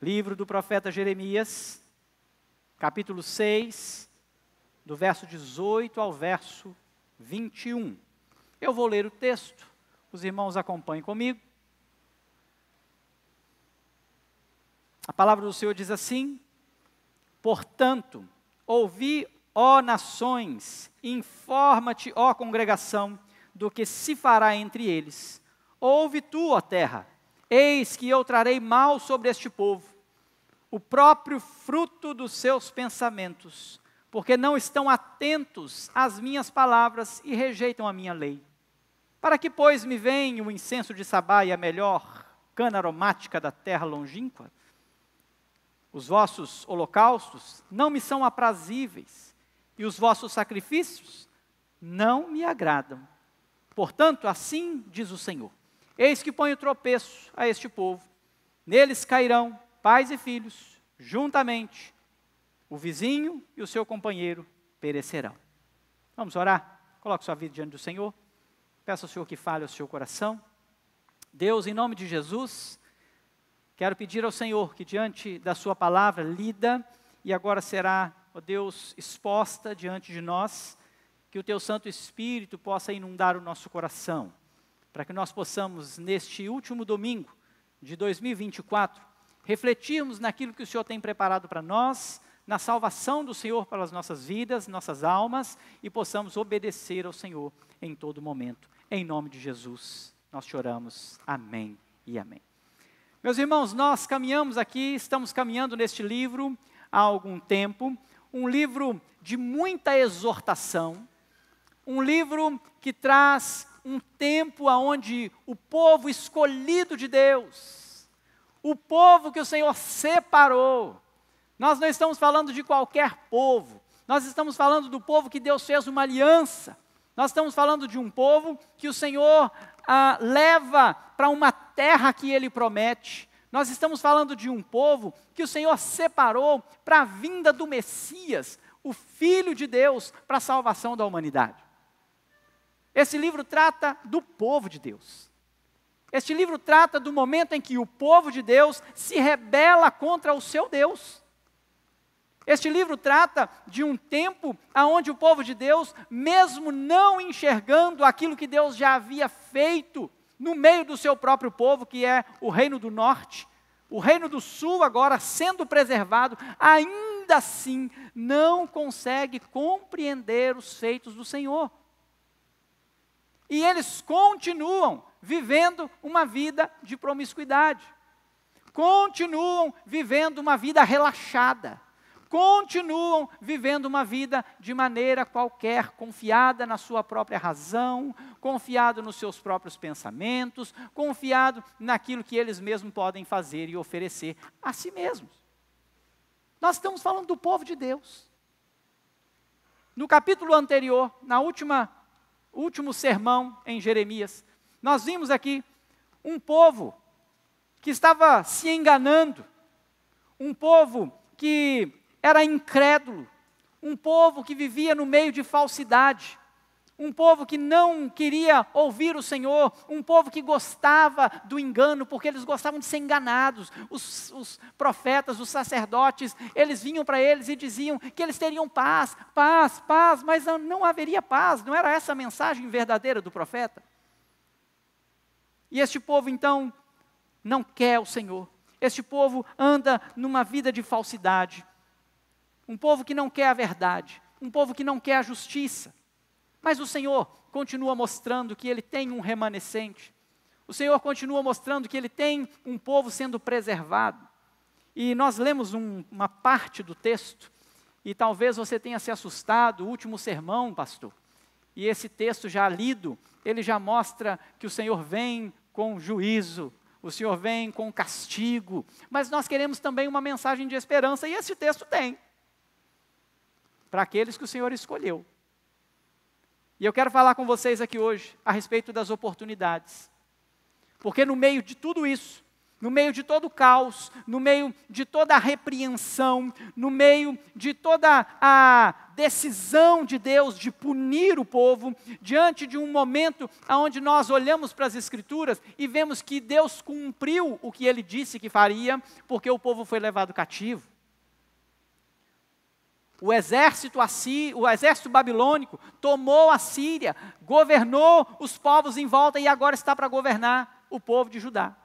Livro do profeta Jeremias, capítulo 6, do verso 18 ao verso 21. Eu vou ler o texto, os irmãos acompanhem comigo. A palavra do Senhor diz assim: portanto, ouvi, ó nações, informa-te, ó congregação, do que se fará entre eles. Ouve tu, ó terra, eis que eu trarei mal sobre este povo, o próprio fruto dos seus pensamentos, porque não estão atentos às minhas palavras e rejeitam a minha lei. Para que, pois, me vem o incenso de Sabá e a melhor cana aromática da terra longínqua? Os vossos holocaustos não me são aprazíveis, e os vossos sacrifícios não me agradam. Portanto, assim diz o Senhor: eis que ponho tropeço a este povo, neles cairão pais e filhos, juntamente, o vizinho e o seu companheiro perecerão. Vamos orar? Coloque sua vida diante do Senhor. Peço ao Senhor que fale ao seu coração. Deus, em nome de Jesus, quero pedir ao Senhor que diante da sua palavra lida e agora será, ó Deus, exposta diante de nós, que o teu Santo Espírito possa inundar o nosso coração, para que nós possamos, neste último domingo de 2024, refletirmos naquilo que o Senhor tem preparado para nós, na salvação do Senhor para as nossas vidas, nossas almas, e possamos obedecer ao Senhor em todo momento. Em nome de Jesus, nós te oramos. Amém e amém. Meus irmãos, nós caminhamos aqui, estamos caminhando neste livro há algum tempo, um livro de muita exortação, um livro que traz um tempo onde o povo escolhido de Deus, o povo que o Senhor separou, nós não estamos falando de qualquer povo, nós estamos falando do povo que Deus fez uma aliança, nós estamos falando de um povo que o Senhor leva para uma terra que Ele promete. Nós estamos falando de um povo que o Senhor separou para a vinda do Messias, o Filho de Deus, para a salvação da humanidade. Esse livro trata do povo de Deus. Este livro trata do momento em que o povo de Deus se rebela contra o seu Deus. Este livro trata de um tempo onde o povo de Deus, mesmo não enxergando aquilo que Deus já havia feito no meio do seu próprio povo, que é o reino do norte, o reino do sul agora sendo preservado, ainda assim não consegue compreender os feitos do Senhor. E eles continuam vivendo uma vida de promiscuidade, continuam vivendo uma vida relaxada, continuam vivendo uma vida de maneira qualquer, confiada na sua própria razão, confiado nos seus próprios pensamentos, confiado naquilo que eles mesmos podem fazer e oferecer a si mesmos. Nós estamos falando do povo de Deus. No capítulo anterior, último sermão em Jeremias, nós vimos aqui um povo que estava se enganando, um povo que era incrédulo, um povo que vivia no meio de falsidade, um povo que não queria ouvir o Senhor, um povo que gostava do engano, porque eles gostavam de ser enganados. Os profetas, os sacerdotes, eles vinham para eles e diziam que eles teriam paz, paz, paz, mas não haveria paz, não era essa a mensagem verdadeira do profeta. E este povo então não quer o Senhor, este povo anda numa vida de falsidade, um povo que não quer a verdade, um povo que não quer a justiça. Mas o Senhor continua mostrando que Ele tem um remanescente. O Senhor continua mostrando que Ele tem um povo sendo preservado. E nós lemos uma parte do texto, e talvez você tenha se assustado, o último sermão, pastor. E esse texto já lido, ele já mostra que o Senhor vem com juízo, o Senhor vem com castigo. Mas nós queremos também uma mensagem de esperança, e esse texto tem. Para aqueles que o Senhor escolheu. E eu quero falar com vocês aqui hoje a respeito das oportunidades. Porque no meio de tudo isso, no meio de todo o caos, no meio de toda a repreensão, no meio de toda a decisão de Deus de punir o povo, diante de um momento onde nós olhamos para as Escrituras e vemos que Deus cumpriu o que Ele disse que faria, porque o povo foi levado cativo. O exército babilônico tomou a Síria, governou os povos em volta e agora está para governar o povo de Judá.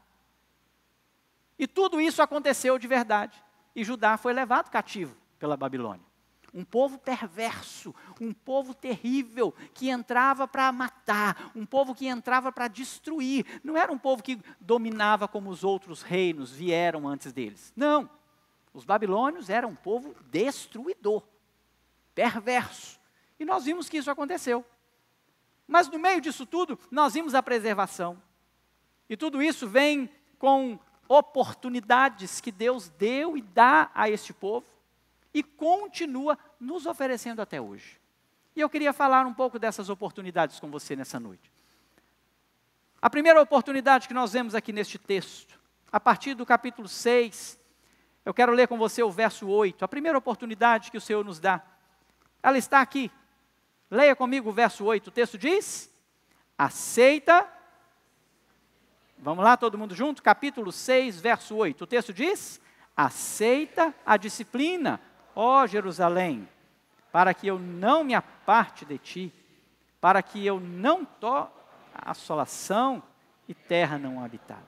E tudo isso aconteceu de verdade. E Judá foi levado cativo pela Babilônia. Um povo perverso, um povo terrível, que entrava para matar, um povo que entrava para destruir. Não era um povo que dominava como os outros reinos vieram antes deles. Não. Os babilônios eram um povo destruidor, perverso. E nós vimos que isso aconteceu. Mas no meio disso tudo, nós vimos a preservação. E tudo isso vem com oportunidades que Deus deu e dá a este povo e continua nos oferecendo até hoje. E eu queria falar um pouco dessas oportunidades com você nessa noite. A primeira oportunidade que nós vemos aqui neste texto, a partir do capítulo 6, eu quero ler com você o verso 8, a primeira oportunidade que o Senhor nos dá. Ela está aqui. Leia comigo o verso 8, o texto diz: aceita. Vamos lá, todo mundo junto? Capítulo 6, verso 8. O texto diz: aceita a disciplina, ó Jerusalém, para que eu não me aparte de ti, para que eu não toque a assolação e terra não habitada.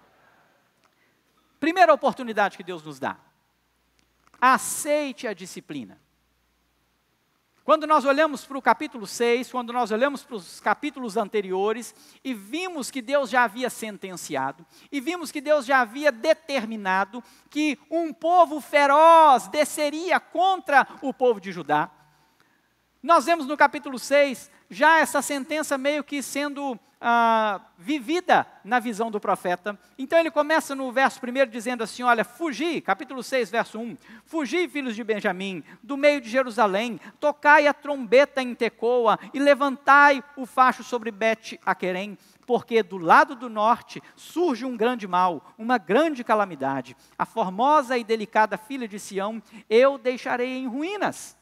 Primeira oportunidade que Deus nos dá. Aceite a disciplina. Quando nós olhamos para o capítulo 6, quando nós olhamos para os capítulos anteriores, e vimos que Deus já havia sentenciado, e vimos que Deus já havia determinado que um povo feroz desceria contra o povo de Judá, nós vemos no capítulo 6 já essa sentença meio que sendo vivida na visão do profeta. Então ele começa no verso 1 dizendo assim, olha, fugi, capítulo 6, verso 1, fugi, filhos de Benjamim, do meio de Jerusalém, tocai a trombeta em Tecoa e levantai o facho sobre Bet-Aquerem, porque do lado do norte surge um grande mal, uma grande calamidade. A formosa e delicada filha de Sião eu deixarei em ruínas.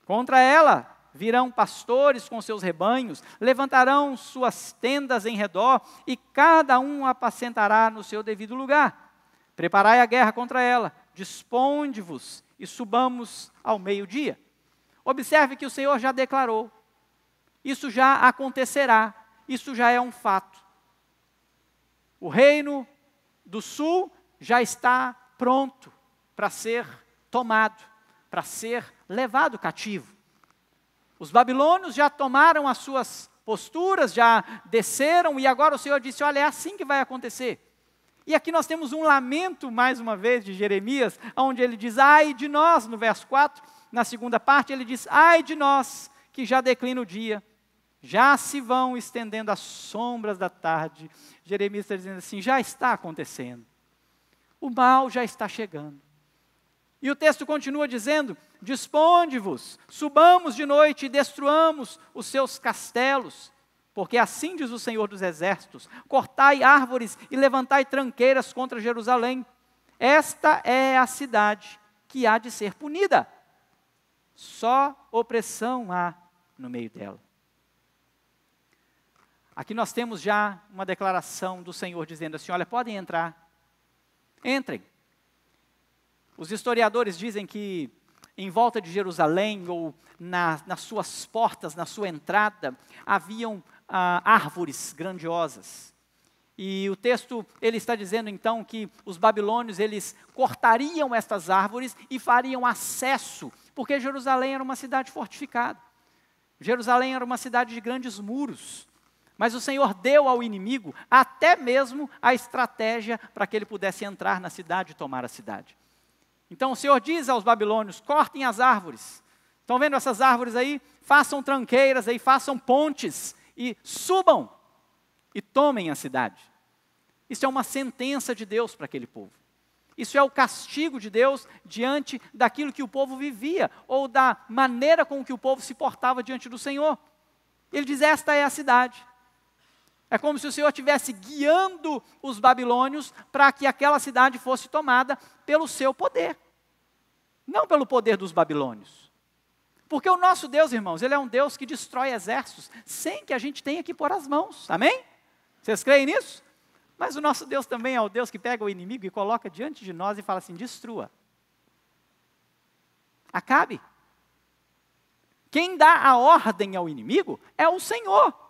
Contra ela virão pastores com seus rebanhos, levantarão suas tendas em redor, e cada um apacentará no seu devido lugar. Preparai a guerra contra ela, disponde-vos e subamos ao meio-dia. Observe que o Senhor já declarou, isso já acontecerá, isso já é um fato. O reino do sul já está pronto para ser tomado, para ser levado cativo. Os babilônios já tomaram as suas posturas, já desceram, e agora o Senhor disse, olha, é assim que vai acontecer. E aqui nós temos um lamento, mais uma vez, de Jeremias, onde ele diz, ai de nós, no verso 4, na segunda parte ele diz, ai de nós, que já declina o dia, já se vão estendendo as sombras da tarde. Jeremias está dizendo assim, já está acontecendo, o mal já está chegando. E o texto continua dizendo, disponde-vos, subamos de noite e destruamos os seus castelos, porque assim diz o Senhor dos Exércitos, cortai árvores e levantai tranqueiras contra Jerusalém. Esta é a cidade que há de ser punida. Só opressão há no meio dela. Aqui nós temos já uma declaração do Senhor dizendo assim, olha, podem entrar, entrem. Os historiadores dizem que em volta de Jerusalém, ou nas suas portas, na sua entrada, haviam árvores grandiosas. E o texto, ele está dizendo então que os babilônios, eles cortariam estas árvores e fariam acesso, porque Jerusalém era uma cidade fortificada. Jerusalém era uma cidade de grandes muros. Mas o Senhor deu ao inimigo até mesmo a estratégia para que ele pudesse entrar na cidade e tomar a cidade. Então o Senhor diz aos babilônios, cortem as árvores. Estão vendo essas árvores aí? Façam tranqueiras aí, façam pontes e subam e tomem a cidade. Isso é uma sentença de Deus para aquele povo. Isso é o castigo de Deus diante daquilo que o povo vivia, ou da maneira com que o povo se portava diante do Senhor. Ele diz, esta é a cidade. É como se o Senhor estivesse guiando os babilônios para que aquela cidade fosse tomada pelo seu poder, não pelo poder dos babilônios. Porque o nosso Deus, irmãos, Ele é um Deus que destrói exércitos sem que a gente tenha que pôr as mãos, amém? Vocês creem nisso? Mas o nosso Deus também é o Deus que pega o inimigo e coloca diante de nós e fala assim, destrua. Acabe. Quem dá a ordem ao inimigo é o Senhor.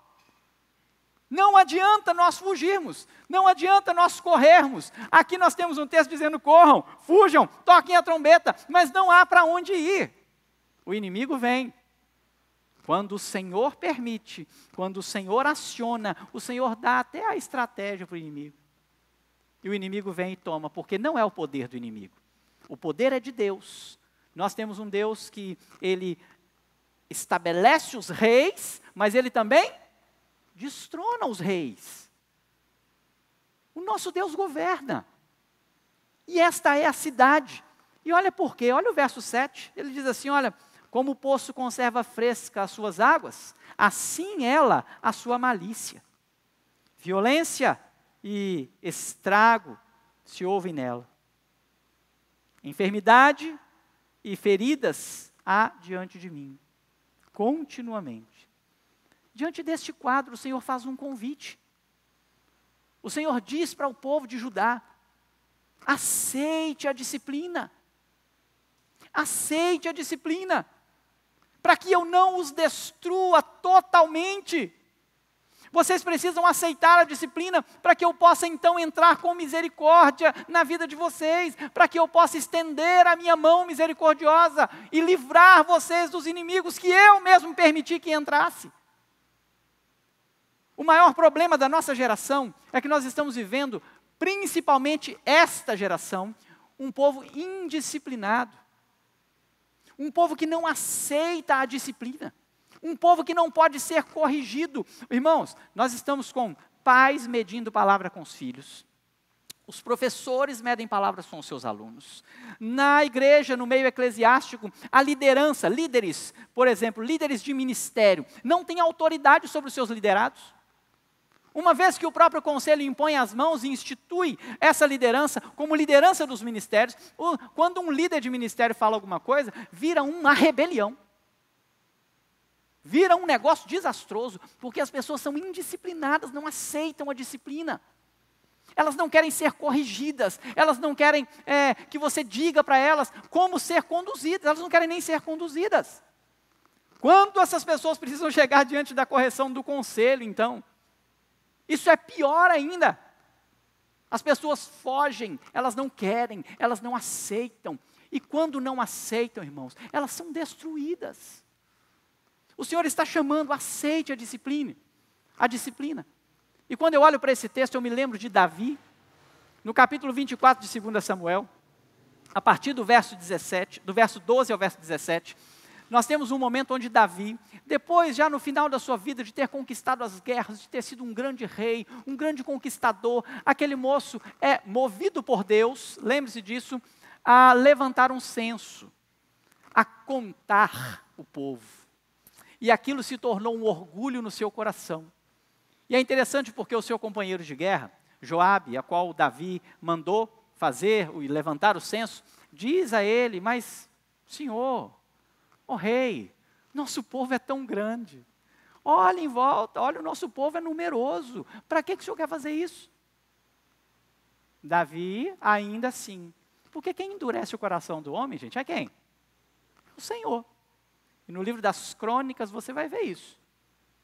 Não adianta nós fugirmos, não adianta nós corrermos. Aqui nós temos um texto dizendo, corram, fujam, toquem a trombeta, mas não há para onde ir. O inimigo vem. Quando o Senhor permite, quando o Senhor aciona, o Senhor dá até a estratégia para o inimigo. E o inimigo vem e toma, porque não é o poder do inimigo. O poder é de Deus. Nós temos um Deus que Ele estabelece os reis, mas Ele também destrona os reis. O nosso Deus governa. E esta é a cidade. E olha por quê, olha o verso 7, ele diz assim, olha, como o poço conserva fresca as suas águas, assim ela a sua malícia. Violência e estrago se ouvem nela. Enfermidade e feridas há diante de mim, continuamente. Diante deste quadro, o Senhor faz um convite. O Senhor diz para o povo de Judá, aceite a disciplina. Aceite a disciplina, para que eu não os destrua totalmente. Vocês precisam aceitar a disciplina, para que eu possa então entrar com misericórdia na vida de vocês, para que eu possa estender a minha mão misericordiosa e livrar vocês dos inimigos que eu mesmo permiti que entrasse. O maior problema da nossa geração é que nós estamos vivendo, principalmente esta geração, um povo indisciplinado. Um povo que não aceita a disciplina. Um povo que não pode ser corrigido. Irmãos, nós estamos com pais medindo palavra com os filhos. Os professores medem palavras com os seus alunos. Na igreja, no meio eclesiástico, a liderança, líderes, por exemplo, líderes de ministério, não têm autoridade sobre os seus liderados. Uma vez que o próprio conselho impõe as mãos e institui essa liderança como liderança dos ministérios, quando um líder de ministério fala alguma coisa, vira uma rebelião. Vira um negócio desastroso, porque as pessoas são indisciplinadas, não aceitam a disciplina. Elas não querem ser corrigidas, elas não querem que você diga para elas como ser conduzidas, elas não querem nem ser conduzidas. Quando essas pessoas precisam chegar diante da correção do conselho, então, isso é pior ainda. As pessoas fogem, elas não querem, elas não aceitam. E quando não aceitam, irmãos, elas são destruídas. O Senhor está chamando, aceite a disciplina. A disciplina. E quando eu olho para esse texto, eu me lembro de Davi, no capítulo 24 de 2 Samuel, a partir do verso 17, do verso 12 ao verso 17, nós temos um momento onde Davi, depois já no final da sua vida, de ter conquistado as guerras, de ter sido um grande rei, um grande conquistador, aquele moço é movido por Deus, lembre-se disso, a levantar um censo, a contar o povo. E aquilo se tornou um orgulho no seu coração. E é interessante porque o seu companheiro de guerra, Joabe, a qual Davi mandou fazer e levantar o censo, diz a ele, mas, Senhor, ó rei, nosso povo é tão grande. Olha em volta, olha, o nosso povo é numeroso. Para que o senhor quer fazer isso? Davi, ainda assim. Porque quem endurece o coração do homem, gente, é quem? O Senhor. E no livro das Crônicas você vai ver isso.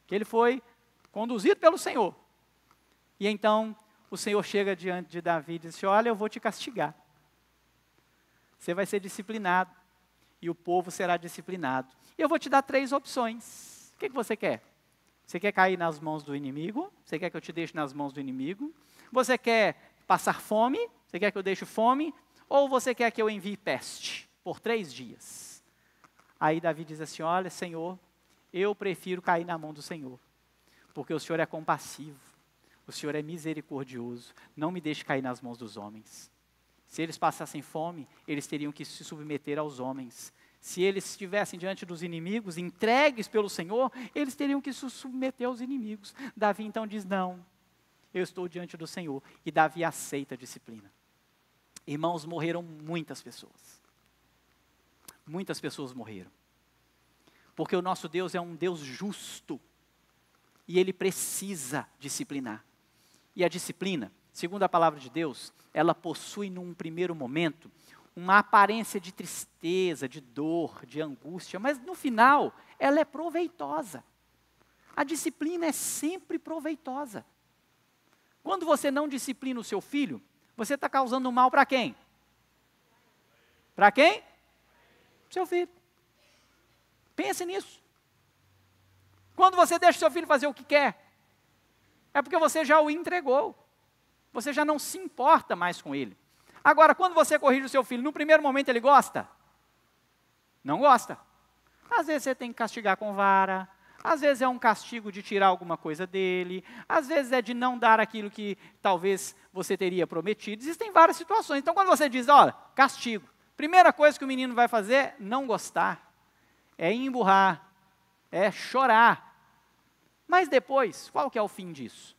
Que ele foi conduzido pelo Senhor. E então o Senhor chega diante de Davi e diz assim, olha, eu vou te castigar. Você vai ser disciplinado. E o povo será disciplinado. E eu vou te dar 3 opções. O que você quer? Você quer cair nas mãos do inimigo? Você quer que eu te deixe nas mãos do inimigo? Você quer passar fome? Você quer que eu deixe fome? Ou você quer que eu envie peste por 3 dias? Aí Davi diz assim, olha, Senhor, eu prefiro cair na mão do Senhor. Porque o Senhor é compassivo. O Senhor é misericordioso. Não me deixe cair nas mãos dos homens. Se eles passassem fome, eles teriam que se submeter aos homens. Se eles estivessem diante dos inimigos, entregues pelo Senhor, eles teriam que se submeter aos inimigos. Davi então diz, não, eu estou diante do Senhor. E Davi aceita a disciplina. Irmãos, morreram muitas pessoas. Muitas pessoas morreram. Porque o nosso Deus é um Deus justo. E Ele precisa disciplinar. E a disciplina, segundo a palavra de Deus, ela possui num primeiro momento uma aparência de tristeza, de dor, de angústia, mas no final ela é proveitosa. A disciplina é sempre proveitosa. Quando você não disciplina o seu filho, você está causando mal para quem? Para quem? Seu filho. Pense nisso. Quando você deixa o seu filho fazer o que quer, é porque você já o entregou. Você já não se importa mais com ele. Agora, quando você corrige o seu filho, no primeiro momento ele gosta? Não gosta. Às vezes você tem que castigar com vara, às vezes é um castigo de tirar alguma coisa dele, às vezes é de não dar aquilo que talvez você teria prometido. Existem várias situações. Então, quando você diz, olha, castigo, primeira coisa que o menino vai fazer é não gostar, é emburrar, é chorar. Mas depois, qual que é o fim disso?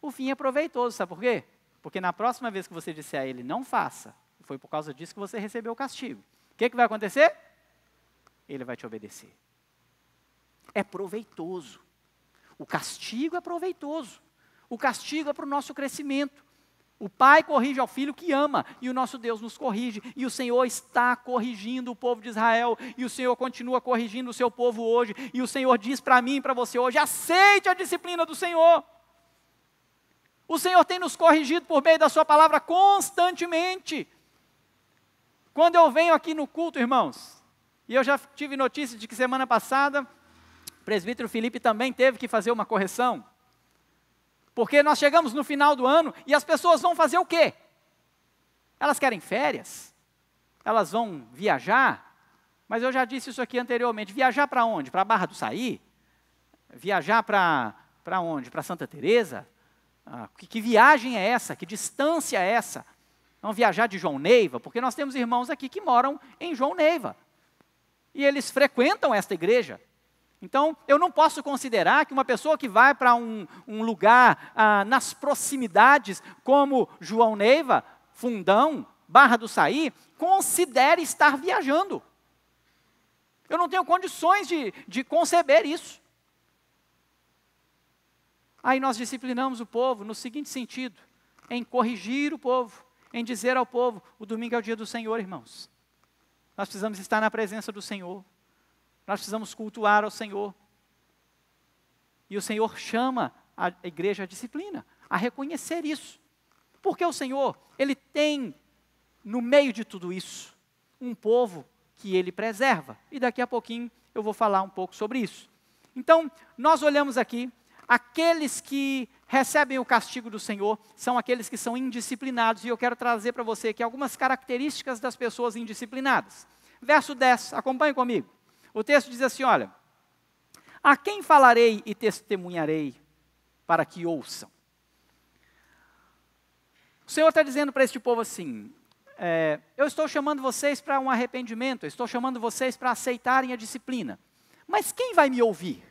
O fim é proveitoso, sabe por quê? Porque na próxima vez que você disser a ele, não faça, foi por causa disso que você recebeu o castigo. O que vai acontecer? Ele vai te obedecer. É proveitoso. O castigo é proveitoso. O castigo é para o nosso crescimento. O pai corrige ao filho que ama, e o nosso Deus nos corrige, e o Senhor está corrigindo o povo de Israel, e o Senhor continua corrigindo o seu povo hoje, e o Senhor diz para mim e para você hoje, aceite a disciplina do Senhor. O Senhor tem nos corrigido por meio da sua palavra constantemente. Quando eu venho aqui no culto, irmãos, e eu já tive notícia de que semana passada, o presbítero Felipe também teve que fazer uma correção, porque nós chegamos no final do ano e as pessoas vão fazer o quê? Elas querem férias? Elas vão viajar? Mas eu já disse isso aqui anteriormente, viajar para onde? Para a Barra do Saí? Viajar para onde? Para Santa Teresa? Que viagem é essa? Que distância é essa? Vamos viajar de João Neiva? Porque nós temos irmãos aqui que moram em João Neiva. E eles frequentam esta igreja. Então, eu não posso considerar que uma pessoa que vai para um lugar nas proximidades, como João Neiva, Fundão, Barra do Saí, considere estar viajando. Eu não tenho condições de conceber isso. Aí nós disciplinamos o povo no seguinte sentido, em corrigir o povo, em dizer ao povo, o domingo é o dia do Senhor, irmãos. Nós precisamos estar na presença do Senhor. Nós precisamos cultuar ao Senhor. E o Senhor chama a igreja à disciplina, a reconhecer isso. Porque o Senhor, Ele tem, no meio de tudo isso, um povo que Ele preserva. E daqui a pouquinho eu vou falar um pouco sobre isso. Então, nós olhamos aqui, aqueles que recebem o castigo do Senhor são aqueles que são indisciplinados. E eu quero trazer para você aqui algumas características das pessoas indisciplinadas. Verso 10, acompanhe comigo. O texto diz assim, olha, a quem falarei e testemunharei para que ouçam? O Senhor está dizendo para este povo assim, eu estou chamando vocês para um arrependimento, eu estou chamando vocês para aceitarem a disciplina. Mas quem vai me ouvir?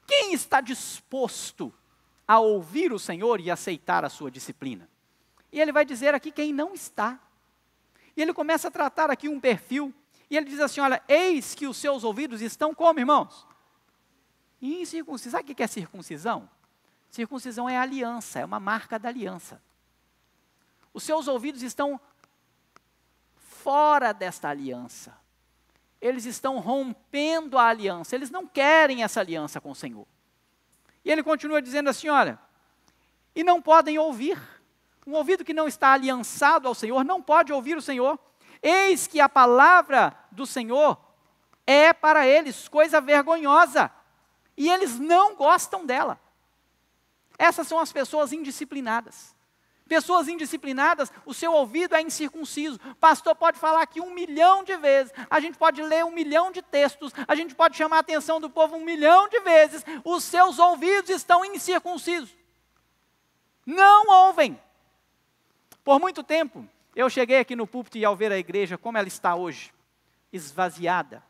Quem está disposto a ouvir o Senhor e aceitar a sua disciplina? E ele vai dizer aqui quem não está. E ele começa a tratar aqui um perfil, e ele diz assim, olha, eis que os seus ouvidos estão como, irmãos? Incircuncisão. Sabe o que é circuncisão? Circuncisão é aliança, é uma marca da aliança. Os seus ouvidos estão fora desta aliança. Eles estão rompendo a aliança, eles não querem essa aliança com o Senhor. E ele continua dizendo assim, olha, e não podem ouvir. Um ouvido que não está aliançado ao Senhor não pode ouvir o Senhor. Eis que a palavra do Senhor é para eles coisa vergonhosa, e eles não gostam dela. Essas são as pessoas indisciplinadas. Pessoas indisciplinadas, o seu ouvido é incircunciso. Pastor pode falar aqui 1 milhão de vezes, a gente pode ler 1 milhão de textos, a gente pode chamar a atenção do povo 1 milhão de vezes, os seus ouvidos estão incircuncisos. Não ouvem. Por muito tempo, eu cheguei aqui no púlpito e ao ver a igreja como ela está hoje, esvaziada,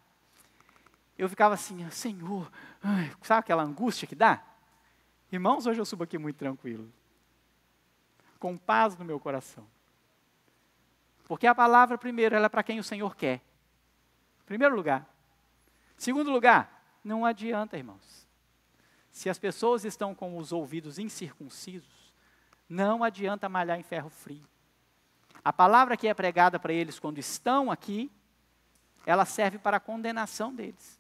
eu ficava assim, Senhor, sabe aquela angústia que dá? Irmãos, hoje eu subo aqui muito tranquilo, com paz no meu coração. Porque a palavra, primeiro, ela é para quem o Senhor quer. Primeiro lugar. Segundo lugar, não adianta, irmãos. Se as pessoas estão com os ouvidos incircuncisos, não adianta malhar em ferro frio. A palavra que é pregada para eles quando estão aqui, ela serve para a condenação deles.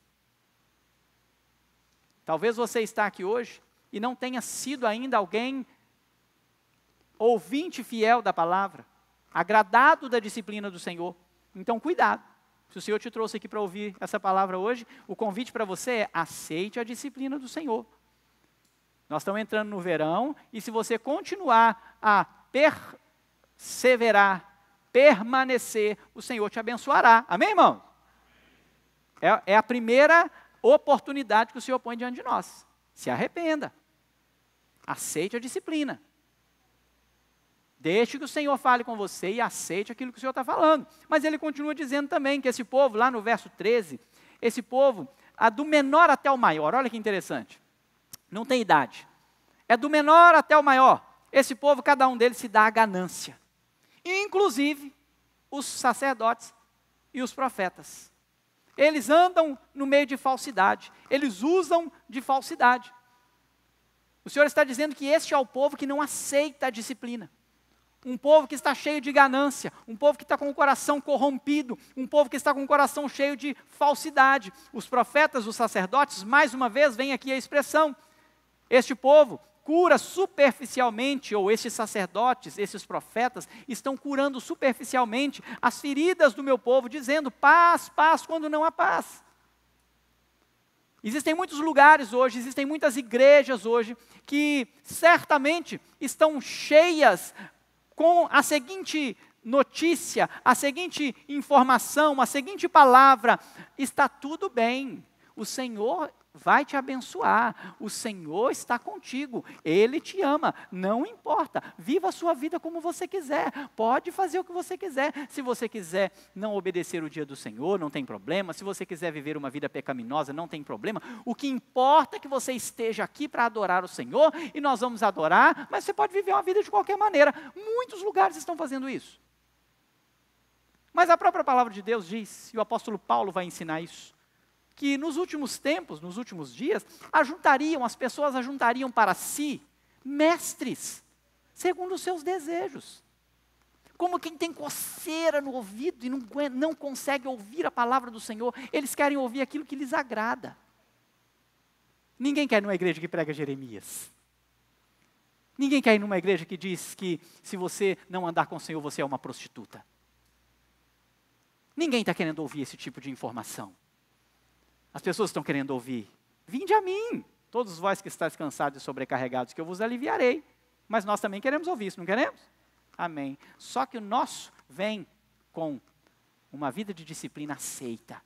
Talvez você está aqui hoje e não tenha sido ainda alguém ouvinte fiel da palavra, agradado da disciplina do Senhor. Então, cuidado. Se o Senhor te trouxe aqui para ouvir essa palavra hoje, o convite para você é: aceite a disciplina do Senhor. Nós estamos entrando no verão, e se você continuar a perseverar, permanecer, o Senhor te abençoará. Amém, irmão? É a primeira oportunidade que o Senhor põe diante de nós. Se arrependa. Aceite a disciplina. Deixe que o Senhor fale com você e aceite aquilo que o Senhor está falando. Mas ele continua dizendo também que esse povo, lá no verso 13, esse povo, do menor até o maior, olha que interessante, não tem idade, é do menor até o maior. Esse povo, cada um deles se dá a ganância, inclusive os sacerdotes e os profetas. Eles andam no meio de falsidade, eles usam de falsidade. O Senhor está dizendo que este é o povo que não aceita a disciplina. Um povo que está cheio de ganância, um povo que está com o coração corrompido, um povo que está com o coração cheio de falsidade. Os profetas, os sacerdotes, mais uma vez vem aqui a expressão, este povo cura superficialmente, ou estes sacerdotes, esses profetas, estão curando superficialmente as feridas do meu povo, dizendo paz, paz, quando não há paz. Existem muitos lugares hoje, existem muitas igrejas hoje, que certamente estão cheias com a seguinte notícia, a seguinte informação, a seguinte palavra: está tudo bem, o Senhor vai te abençoar, o Senhor está contigo, Ele te ama, não importa, viva a sua vida como você quiser, pode fazer o que você quiser. Se você quiser não obedecer o dia do Senhor, não tem problema. Se você quiser viver uma vida pecaminosa, não tem problema. O que importa é que você esteja aqui para adorar o Senhor, e nós vamos adorar, mas você pode viver uma vida de qualquer maneira. Muitos lugares estão fazendo isso. Mas a própria palavra de Deus diz, e o apóstolo Paulo vai ensinar isso, que nos últimos tempos, nos últimos dias, as pessoas ajuntariam para si mestres, segundo os seus desejos. Como quem tem coceira no ouvido e não consegue ouvir a palavra do Senhor, eles querem ouvir aquilo que lhes agrada. Ninguém quer ir numa igreja que prega Jeremias. Ninguém quer ir numa igreja que diz que se você não andar com o Senhor, você é uma prostituta. Ninguém está querendo ouvir esse tipo de informação. As pessoas estão querendo ouvir: vinde a mim, todos vós que estáis cansados e sobrecarregados, que eu vos aliviarei. Mas nós também queremos ouvir isso, não queremos? Amém. Só que o nosso vem com uma vida de disciplina aceita.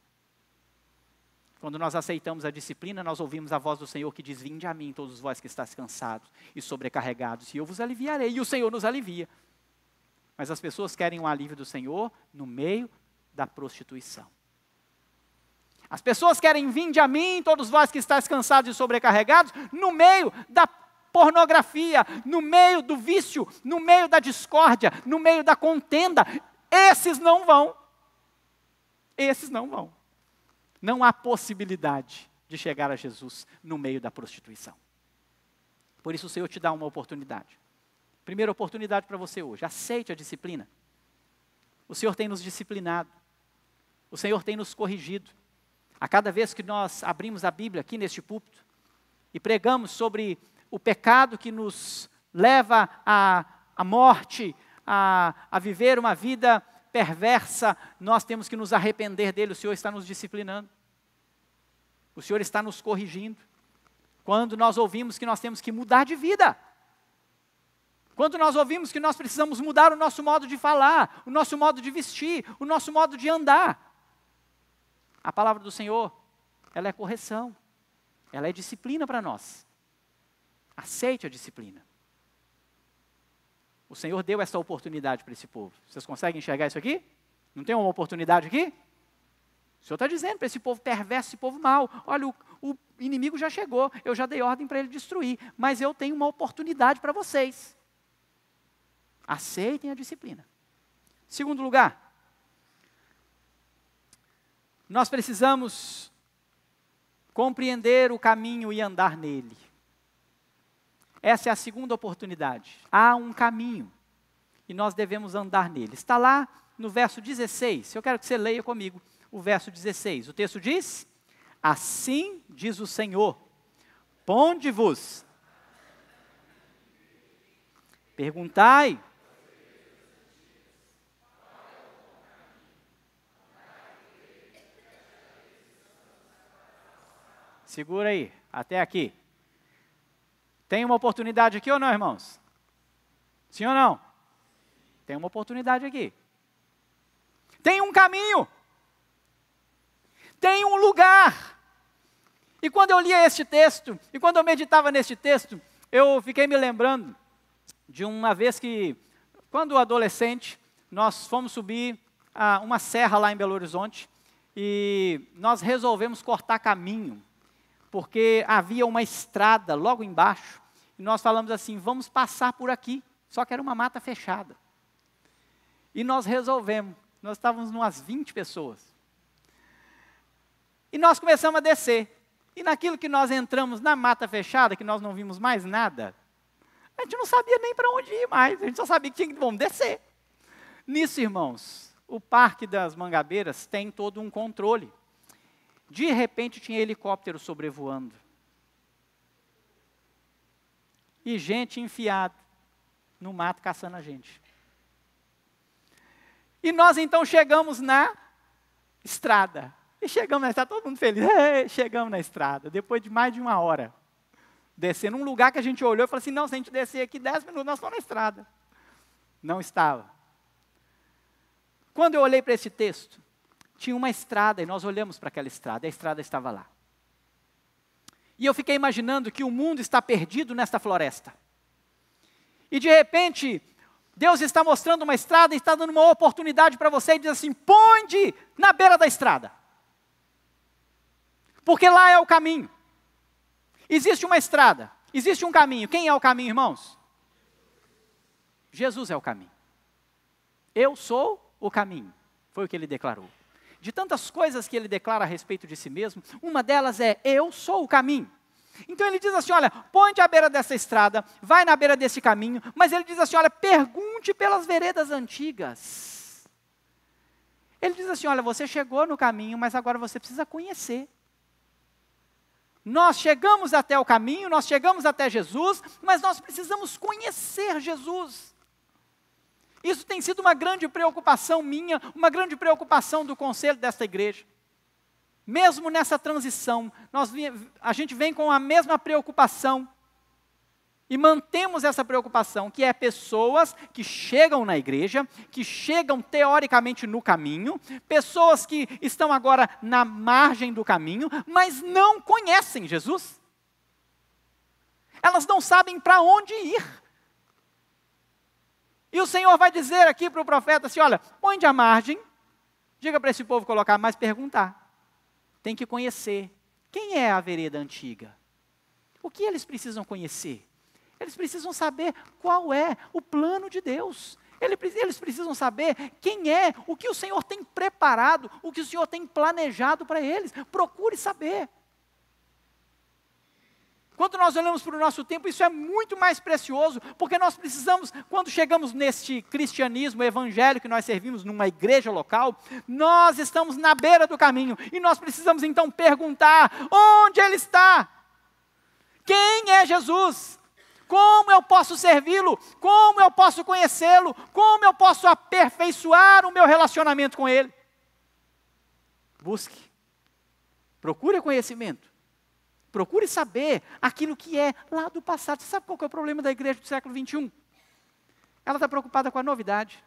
Quando nós aceitamos a disciplina, nós ouvimos a voz do Senhor que diz: vinde a mim, todos vós que estáis cansados e sobrecarregados, e eu vos aliviarei. E o Senhor nos alivia. Mas as pessoas querem o alívio do Senhor no meio da prostituição. As pessoas querem: vinde a mim, todos vós que estáis cansados e sobrecarregados, no meio da pornografia, no meio do vício, no meio da discórdia, no meio da contenda. Esses não vão. Esses não vão. Não há possibilidade de chegar a Jesus no meio da prostituição. Por isso o Senhor te dá uma oportunidade. Primeira oportunidade para você hoje: aceite a disciplina. O Senhor tem nos disciplinado. O Senhor tem nos corrigido. A cada vez que nós abrimos a Bíblia aqui neste púlpito e pregamos sobre o pecado que nos leva à morte, a viver uma vida perversa, nós temos que nos arrepender dele. O Senhor está nos disciplinando. O Senhor está nos corrigindo. Quando nós ouvimos que nós temos que mudar de vida. Quando nós ouvimos que nós precisamos mudar o nosso modo de falar, o nosso modo de vestir, o nosso modo de andar. A palavra do Senhor, ela é correção, ela é disciplina para nós. Aceite a disciplina. O Senhor deu essa oportunidade para esse povo. Vocês conseguem enxergar isso aqui? Não tem uma oportunidade aqui? O Senhor está dizendo para esse povo perverso, esse povo mau, olha, o inimigo já chegou, eu já dei ordem para ele destruir, mas eu tenho uma oportunidade para vocês. Aceitem a disciplina. Segundo lugar, nós precisamos compreender o caminho e andar nele. Essa é a segunda oportunidade. Há um caminho e nós devemos andar nele. Está lá no verso 16. Eu quero que você leia comigo o verso 16. O texto diz: assim diz o Senhor, ponde-vos, perguntai, segura aí, até aqui. Tem uma oportunidade aqui ou não, irmãos? Sim ou não? Tem uma oportunidade aqui. Tem um caminho. Tem um lugar. E quando eu lia este texto, e quando eu meditava neste texto, eu fiquei me lembrando de uma vez que, quando adolescente, nós fomos subir uma serra lá em Belo Horizonte, e nós resolvemos cortar caminho, porque havia uma estrada logo embaixo, e nós falamos assim, vamos passar por aqui, só que era uma mata fechada. E nós resolvemos, nós estávamos umas 20 pessoas. E nós começamos a descer. E naquilo que nós entramos na mata fechada, que nós não vimos mais nada, a gente não sabia nem para onde ir mais, a gente só sabia que tinha que descer. Nisso, irmãos, o Parque das Mangabeiras tem todo um controle. De repente tinha helicóptero sobrevoando. E gente enfiada no mato caçando a gente. E nós então chegamos na estrada. E chegamos na estrada, todo mundo feliz. Chegamos na estrada, depois de mais de 1 hora. Descendo num lugar que a gente olhou e falou assim, não, se a gente descer aqui 10 minutos, nós estamos na estrada. Não estava. Quando eu olhei para esse texto, tinha uma estrada, e nós olhamos para aquela estrada, e a estrada estava lá. E eu fiquei imaginando que o mundo está perdido nesta floresta. E de repente, Deus está mostrando uma estrada e está dando uma oportunidade para você e diz assim, ponde na beira da estrada. Porque lá é o caminho. Existe uma estrada, existe um caminho. Quem é o caminho, irmãos? Jesus é o caminho. Eu sou o caminho. Foi o que ele declarou. De tantas coisas que ele declara a respeito de si mesmo, uma delas é, eu sou o caminho. Então ele diz assim, olha, ponte à beira dessa estrada, vai na beira desse caminho, mas ele diz assim, olha, pergunte pelas veredas antigas. Ele diz assim, olha, você chegou no caminho, mas agora você precisa conhecer. Nós chegamos até o caminho, nós chegamos até Jesus, mas nós precisamos conhecer Jesus. Isso tem sido uma grande preocupação minha, uma grande preocupação do conselho desta igreja. Mesmo nessa transição, a gente vem com a mesma preocupação e mantemos essa preocupação, que é pessoas que chegam na igreja, que chegam teoricamente no caminho, pessoas que estão agora na margem do caminho, mas não conhecem Jesus. Elas não sabem para onde ir. E o Senhor vai dizer aqui para o profeta assim, olha, põe à margem, diga para esse povo colocar, mas perguntar. Tem que conhecer. Quem é a vereda antiga? O que eles precisam conhecer? Eles precisam saber qual é o plano de Deus. Eles precisam saber quem é, o que o Senhor tem preparado, o que o Senhor tem planejado para eles. Procure saber. Quando nós olhamos para o nosso tempo, isso é muito mais precioso, porque nós precisamos, quando chegamos neste cristianismo evangélico que nós servimos numa igreja local, nós estamos na beira do caminho, e nós precisamos então perguntar, onde Ele está? Quem é Jesus? Como eu posso servi-lo? Como eu posso conhecê-lo? Como eu posso aperfeiçoar o meu relacionamento com Ele? Busque, procure conhecimento. Procure saber aquilo que é lá do passado. Você sabe qual que é o problema da igreja do século XXI? Ela está preocupada com a novidade.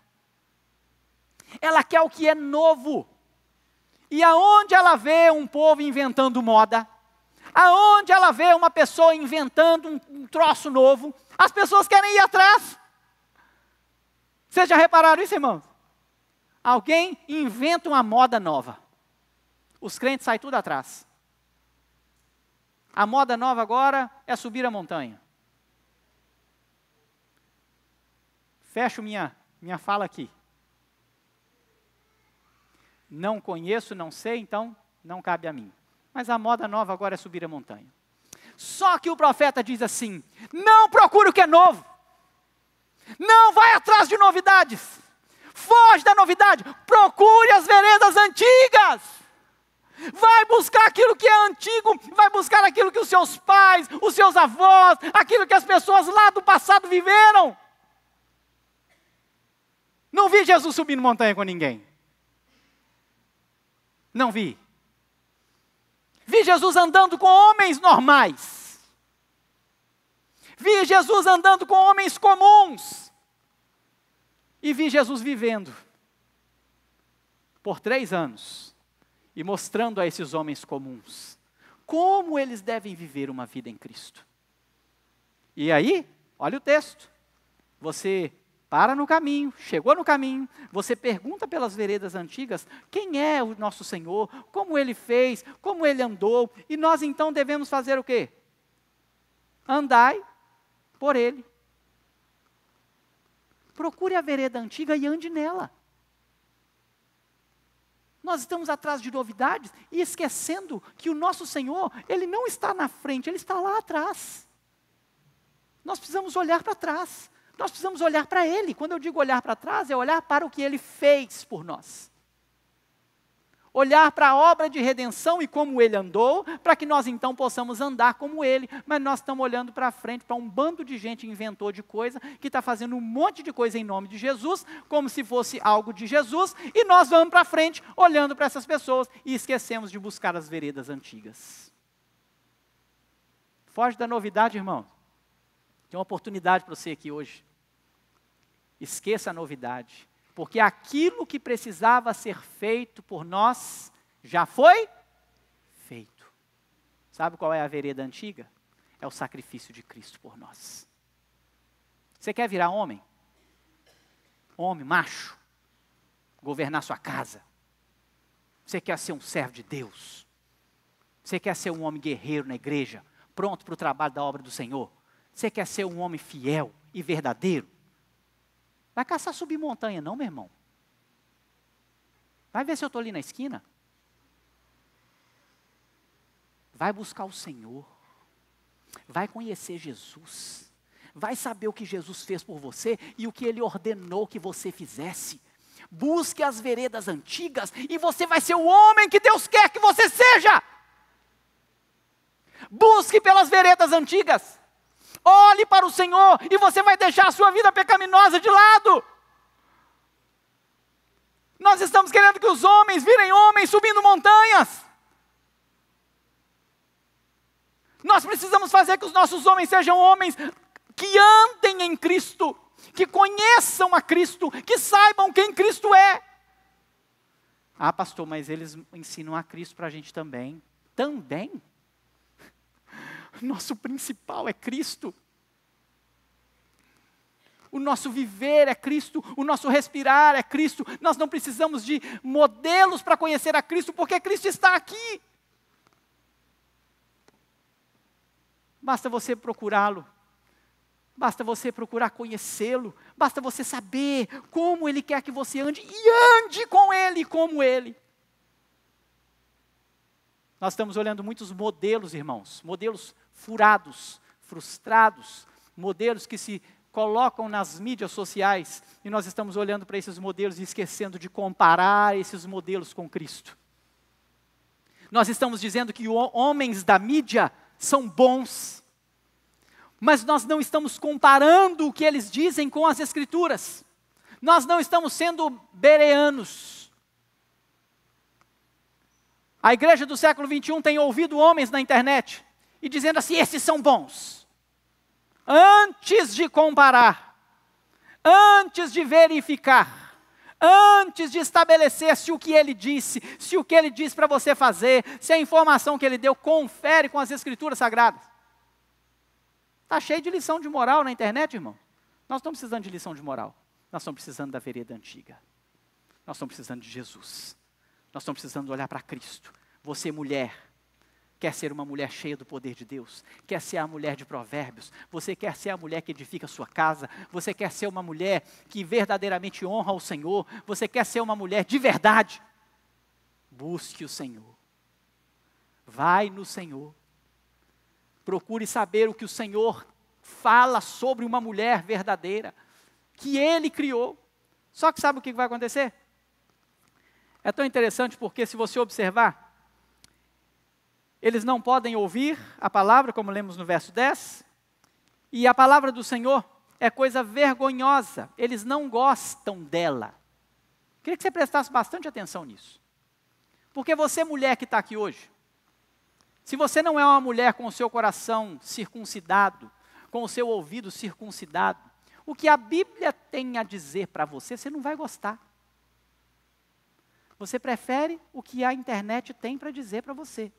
Ela quer o que é novo. E aonde ela vê um povo inventando moda, aonde ela vê uma pessoa inventando um troço novo, as pessoas querem ir atrás. Vocês já repararam isso, irmãos? Alguém inventa uma moda nova. os crentes saem tudo atrás. A moda nova agora é subir a montanha. Fecho minha fala aqui. Não conheço, não sei, então não cabe a mim. Mas a moda nova agora é subir a montanha. Só que o profeta diz assim: não procure o que é novo. Não vai atrás de novidades. Foge da novidade. Procure as veredas antigas. Vai buscar aquilo que é antigo. Vai buscar aquilo que os seus pais, os seus avós, aquilo que as pessoas lá do passado viveram. Não vi Jesus subindo montanha com ninguém. Não vi. Vi Jesus andando com homens normais. Vi Jesus andando com homens comuns. E vi Jesus vivendo por 3 anos e mostrando a esses homens comuns como eles devem viver uma vida em Cristo. E aí, olha o texto. Você para no caminho, chegou no caminho, você pergunta pelas veredas antigas, quem é o nosso Senhor, como Ele fez, como Ele andou, e nós então devemos fazer o quê? Andai por Ele. Procure a vereda antiga e ande nela. Nós estamos atrás de novidades e esquecendo que o nosso Senhor, Ele não está na frente, Ele está lá atrás. Nós precisamos olhar para trás. Nós precisamos olhar para Ele. Quando eu digo olhar para trás, é olhar para o que Ele fez por nós. Olhar para a obra de redenção e como Ele andou, para que nós então possamos andar como Ele. Mas nós estamos olhando para frente, para um bando de gente inventor de coisa, que está fazendo um monte de coisa em nome de Jesus, como se fosse algo de Jesus, e nós vamos para frente, olhando para essas pessoas, e esquecemos de buscar as veredas antigas. Foge da novidade, irmão. Tem uma oportunidade para você aqui hoje. Esqueça a novidade, porque aquilo que precisava ser feito por nós, já foi feito. Sabe qual é a vereda antiga? É o sacrifício de Cristo por nós. Você quer virar homem? Homem, macho, governar sua casa. Você quer ser um servo de Deus? Você quer ser um homem guerreiro na igreja, pronto para o trabalho da obra do Senhor? Você quer ser um homem fiel e verdadeiro? Vai caçar subir montanha não, meu irmão. Vai ver se eu estou ali na esquina. Vai buscar o Senhor. Vai conhecer Jesus. Vai saber o que Jesus fez por você e o que Ele ordenou que você fizesse. Busque as veredas antigas e você vai ser o homem que Deus quer que você seja. Busque pelas veredas antigas. Olhe para o Senhor e você vai deixar a sua vida pecaminosa de lado. Nós estamos querendo que os homens virem homens subindo montanhas. Nós precisamos fazer que os nossos homens sejam homens que andem em Cristo, que conheçam a Cristo, que saibam quem Cristo é. Ah, pastor, mas eles ensinam a Cristo para a gente também. Também? Nosso principal é Cristo. O nosso viver é Cristo, o nosso respirar é Cristo. Nós não precisamos de modelos para conhecer a Cristo, porque Cristo está aqui. Basta você procurá-lo. Basta você procurar conhecê-lo. Basta você saber como Ele quer que você ande e ande com Ele como Ele. Nós estamos olhando muitos modelos, irmãos, modelos furados, frustrados, modelos que se colocam nas mídias sociais, e nós estamos olhando para esses modelos e esquecendo de comparar esses modelos com Cristo. Nós estamos dizendo que homens da mídia são bons, mas nós não estamos comparando o que eles dizem com as Escrituras. Nós não estamos sendo bereanos. A igreja do século 21 tem ouvido homens na internet e dizendo assim, esses são bons. Antes de comparar, antes de verificar, antes de estabelecer se o que ele disse, se o que ele disse para você fazer, se a informação que ele deu confere com as Escrituras Sagradas. Está cheio de lição de moral na internet, irmão. Nós estamos precisando de lição de moral. Nós estamos precisando da vereda antiga. Nós estamos precisando de Jesus. Nós estamos precisando olhar para Cristo, Você, mulher, quer ser uma mulher cheia do poder de Deus? Quer ser a mulher de Provérbios? Você quer ser a mulher que edifica a sua casa? Você quer ser uma mulher que verdadeiramente honra o Senhor? Você quer ser uma mulher de verdade? Busque o Senhor. Vai no Senhor. Procure saber o que o Senhor fala sobre uma mulher verdadeira, que Ele criou. Só que sabe o que vai acontecer? É tão interessante porque se você observar, eles não podem ouvir a palavra, como lemos no verso 10, e a palavra do Senhor é coisa vergonhosa, eles não gostam dela. Queria que você prestasse bastante atenção nisso. Porque você, mulher que está aqui hoje, se você não é uma mulher com o seu coração circuncidado, com o seu ouvido circuncidado, o que a Bíblia tem a dizer para você, você não vai gostar. Você prefere o que a internet tem para dizer para você.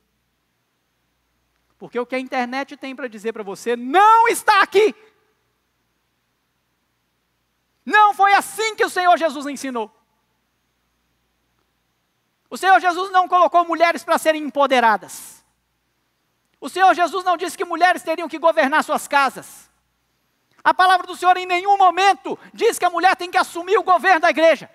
Porque o que a internet tem para dizer para você não está aqui. Não foi assim que o Senhor Jesus ensinou. O Senhor Jesus não colocou mulheres para serem empoderadas. O Senhor Jesus não disse que mulheres teriam que governar suas casas. A palavra do Senhor em nenhum momento diz que a mulher tem que assumir o governo da igreja.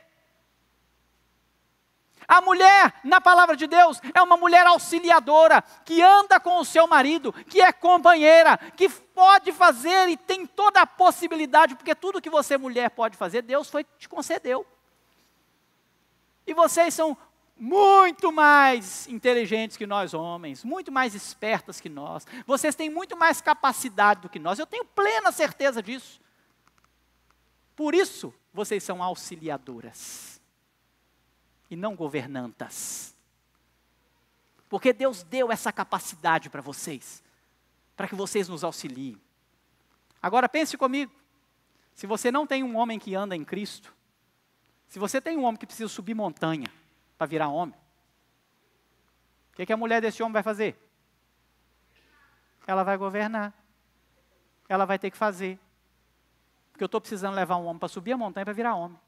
A mulher, na palavra de Deus, é uma mulher auxiliadora, que anda com o seu marido, que é companheira, que pode fazer e tem toda a possibilidade, porque tudo que você, mulher, pode fazer, Deus te concedeu. E vocês são muito mais inteligentes que nós homens, muito mais espertas que nós. Vocês têm muito mais capacidade do que nós, eu tenho plena certeza disso. Por isso, vocês são auxiliadoras e não governantas. Porque Deus deu essa capacidade para vocês, para que vocês nos auxiliem. Agora pense comigo, se você não tem um homem que anda em Cristo, se você tem um homem que precisa subir montanha para virar homem, o que a mulher desse homem vai fazer? Ela vai governar. Ela vai ter que fazer. Porque eu estou precisando levar um homem para subir a montanha para virar homem.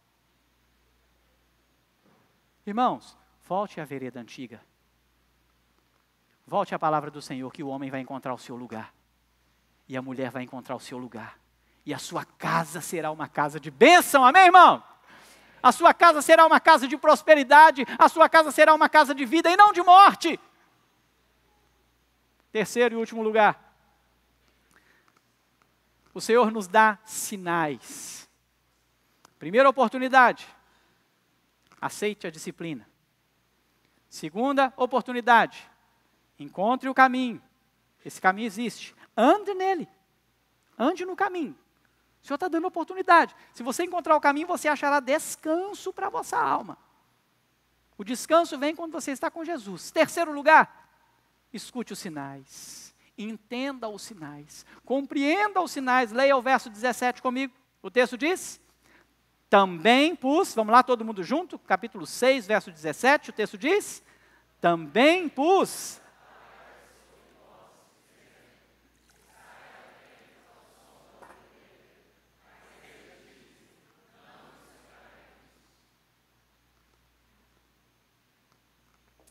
Irmãos, volte à vereda antiga. Volte à palavra do Senhor, que o homem vai encontrar o seu lugar. E a mulher vai encontrar o seu lugar. E a sua casa será uma casa de bênção, amém, irmão? A sua casa será uma casa de prosperidade, a sua casa será uma casa de vida e não de morte. Terceiro e último lugar. O Senhor nos dá sinais. Primeira oportunidade. Aceite a disciplina. Segunda oportunidade. Encontre o caminho. Esse caminho existe. Ande nele. Ande no caminho. O Senhor está dando oportunidade. Se você encontrar o caminho, você achará descanso para a vossa alma. O descanso vem quando você está com Jesus. Terceiro lugar, escute os sinais. Entenda os sinais. Compreenda os sinais. Leia o verso 17 comigo. O texto diz: também pus, vamos lá todo mundo junto, capítulo 6, verso 17, o texto diz: também pus.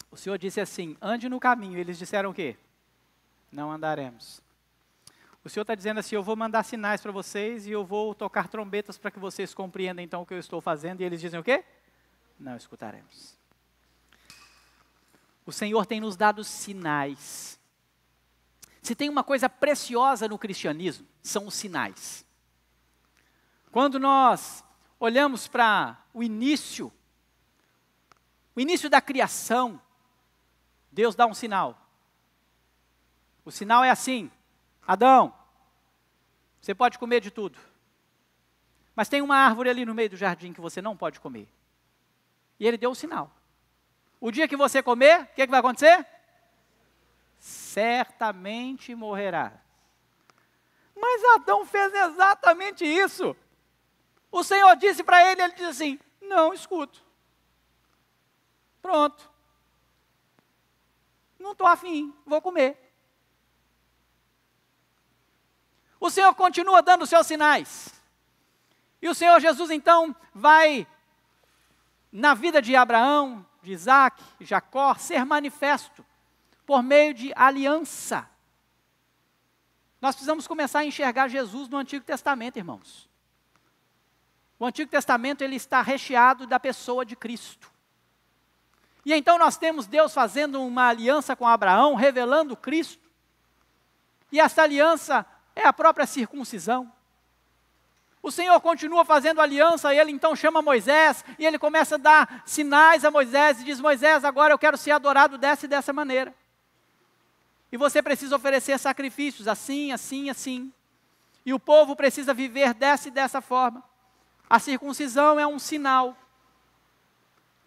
O Senhor disse assim: ande no caminho. Eles disseram o quê? Não andaremos. O Senhor está dizendo assim: eu vou mandar sinais para vocês e eu vou tocar trombetas para que vocês compreendam então o que eu estou fazendo. E eles dizem o quê? Não escutaremos. O Senhor tem nos dado sinais. Se tem uma coisa preciosa no cristianismo, são os sinais. Quando nós olhamos para o início da criação, Deus dá um sinal. O sinal é assim: Adão, você pode comer de tudo, mas tem uma árvore ali no meio do jardim que você não pode comer. E ele deu o sinal. O dia que você comer, o que vai acontecer? Certamente morrerá. Mas Adão fez exatamente isso. O Senhor disse para ele, ele disse assim: não escuto. Pronto. Não estou afim, vou comer. O Senhor continua dando os seus sinais. E o Senhor Jesus então vai na vida de Abraão, de Isaac e Jacó ser manifesto por meio de aliança. Nós precisamos começar a enxergar Jesus no Antigo Testamento, irmãos. O Antigo Testamento ele está recheado da pessoa de Cristo. E então nós temos Deus fazendo uma aliança com Abraão, revelando Cristo. E essa aliança é a própria circuncisão. O Senhor continua fazendo aliança, e Ele então chama Moisés, e Ele começa a dar sinais a Moisés, e diz, Moisés, agora eu quero ser adorado dessa e dessa maneira. E você precisa oferecer sacrifícios, assim, assim, assim. E o povo precisa viver dessa e dessa forma. A circuncisão é um sinal.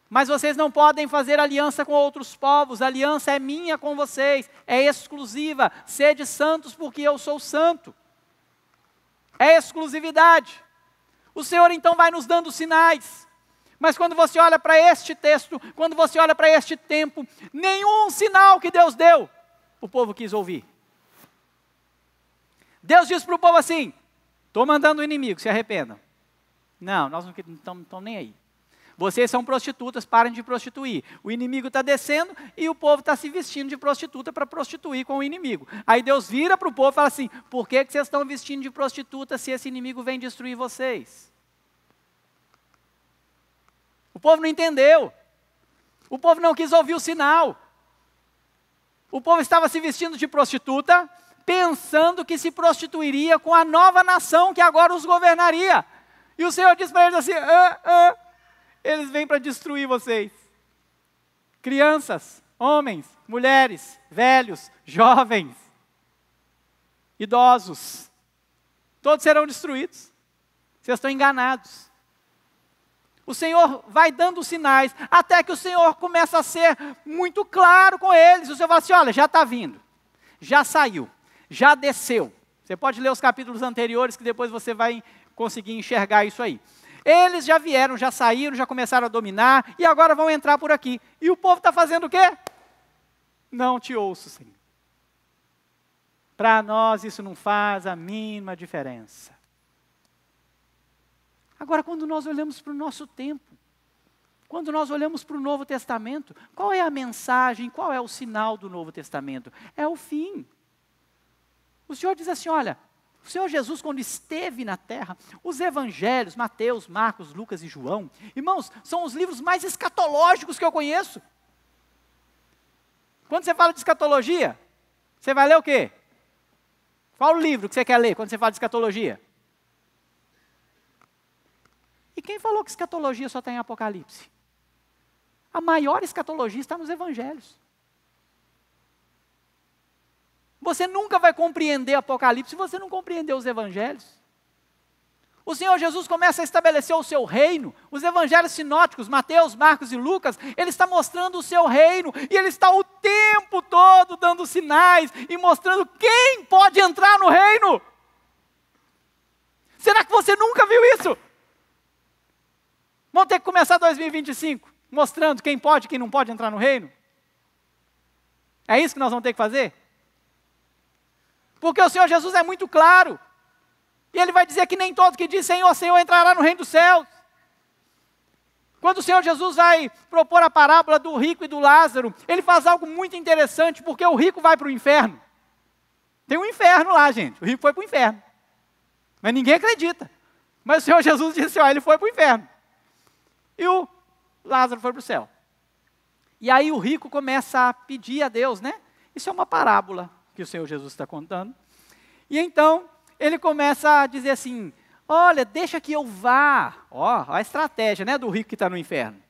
Mas vocês não podem fazer aliança com outros povos, a aliança é minha com vocês, é exclusiva, sede santos porque eu sou santo. É exclusividade. O Senhor então vai nos dando sinais. Mas quando você olha para este texto, quando você olha para este tempo, nenhum sinal que Deus deu, o povo quis ouvir. Deus diz para o povo assim, estou mandando o inimigo, se arrependam. Não, nós não estamos nem aí. Vocês são prostitutas, parem de prostituir. O inimigo está descendo e o povo está se vestindo de prostituta para prostituir com o inimigo. Aí Deus vira para o povo e fala assim, por que vocês estão vestindo de prostituta se esse inimigo vem destruir vocês? O povo não entendeu. O povo não quis ouvir o sinal. O povo estava se vestindo de prostituta, pensando que se prostituiria com a nova nação que agora os governaria. E o Senhor diz para eles assim, eles vêm para destruir vocês. Crianças, homens, mulheres, velhos, jovens, idosos, todos serão destruídos. Vocês estão enganados. O Senhor vai dando sinais, até que o Senhor começa a ser muito claro com eles. O Senhor fala assim, olha, já está vindo, já saiu, já desceu. Você pode ler os capítulos anteriores, que depois você vai conseguir enxergar isso aí. Eles já vieram, já saíram, já começaram a dominar, e agora vão entrar por aqui. E o povo está fazendo o quê? Não te ouço, Senhor. Para nós isso não faz a mínima diferença. Agora, quando nós olhamos para o nosso tempo, quando nós olhamos para o Novo Testamento, qual é a mensagem, qual é o sinal do Novo Testamento? É o fim. O Senhor diz assim, olha, o Senhor Jesus, quando esteve na terra, os evangelhos, Mateus, Marcos, Lucas e João, irmãos, são os livros mais escatológicos que eu conheço. Quando você fala de escatologia, você vai ler o quê? Qual o livro que você quer ler quando você fala de escatologia? E quem falou que escatologia só tem em Apocalipse? A maior escatologia está nos evangelhos. Você nunca vai compreender Apocalipse se você não compreender os evangelhos. O Senhor Jesus começa a estabelecer o seu reino. Os evangelhos sinóticos, Mateus, Marcos e Lucas, Ele está mostrando o seu reino. E Ele está o tempo todo dando sinais e mostrando quem pode entrar no reino. Será que você nunca viu isso? Vamos ter que começar 2025 mostrando quem pode e quem não pode entrar no reino? É isso que nós vamos ter que fazer? Porque o Senhor Jesus é muito claro. E Ele vai dizer que nem todo que diz Senhor, Senhor entrará no reino dos céus. Quando o Senhor Jesus vai propor a parábola do rico e do Lázaro, Ele faz algo muito interessante, porque o rico vai para o inferno. Tem um inferno lá, gente. O rico foi para o inferno. Mas ninguém acredita. Mas o Senhor Jesus disse, ele foi para o inferno. E o Lázaro foi para o céu. E aí o rico começa a pedir a Deus, né? Isso é uma parábola que o Senhor Jesus está contando. E então, ele começa a dizer assim, olha, deixa que eu vá. Ó, a estratégia, né, do rico que está no inferno.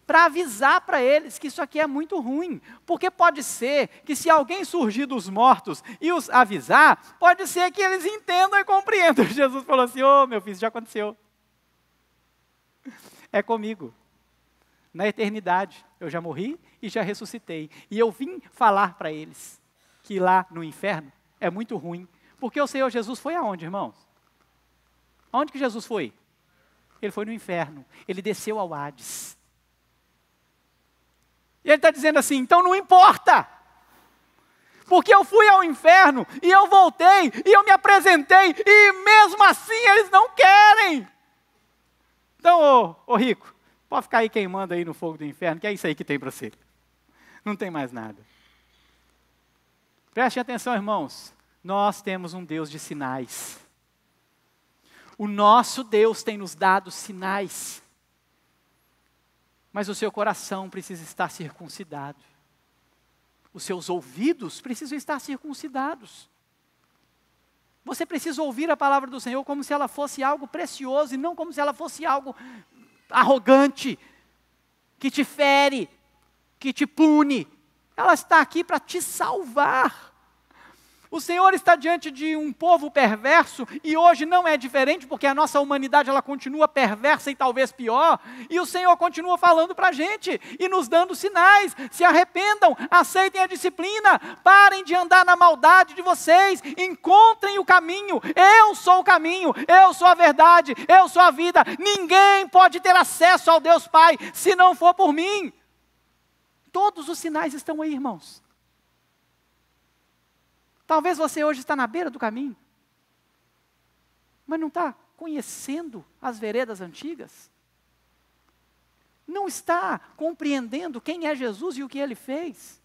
Para avisar para eles que isso aqui é muito ruim. Porque pode ser que se alguém surgir dos mortos e os avisar, pode ser que eles entendam e compreendam. Jesus falou assim, meu filho, isso já aconteceu. É comigo. Na eternidade, eu já morri e já ressuscitei. E eu vim falar para eles que lá no inferno é muito ruim. Porque o Senhor Jesus foi aonde, irmãos? Aonde que Jesus foi? Ele foi no inferno. Ele desceu ao Hades. E Ele está dizendo assim, então não importa. Porque eu fui ao inferno e eu voltei e eu me apresentei e mesmo assim eles não querem. Então, ô rico, Pode ficar aí queimando aí no fogo do inferno, que é isso aí que tem para você. Não tem mais nada. Prestem atenção, irmãos. Nós temos um Deus de sinais. O nosso Deus tem nos dado sinais. Mas o seu coração precisa estar circuncidado. Os seus ouvidos precisam estar circuncidados. Você precisa ouvir a palavra do Senhor como se ela fosse algo precioso e não como se ela fosse algo arrogante, que te fere, que te pune. Ela está aqui para te salvar. O Senhor está diante de um povo perverso e hoje não é diferente, porque a nossa humanidade ela continua perversa e talvez pior, e o Senhor continua falando para a gente e nos dando sinais. Se arrependam, aceitem a disciplina, parem de andar na maldade de vocês, encontrem o caminho. Eu sou o caminho, eu sou a verdade, eu sou a vida. Ninguém pode ter acesso ao Deus Pai se não for por mim. Todos os sinais estão aí, irmãos. Talvez você hoje está na beira do caminho, mas não está conhecendo as veredas antigas. Não está compreendendo quem é Jesus e o que Ele fez.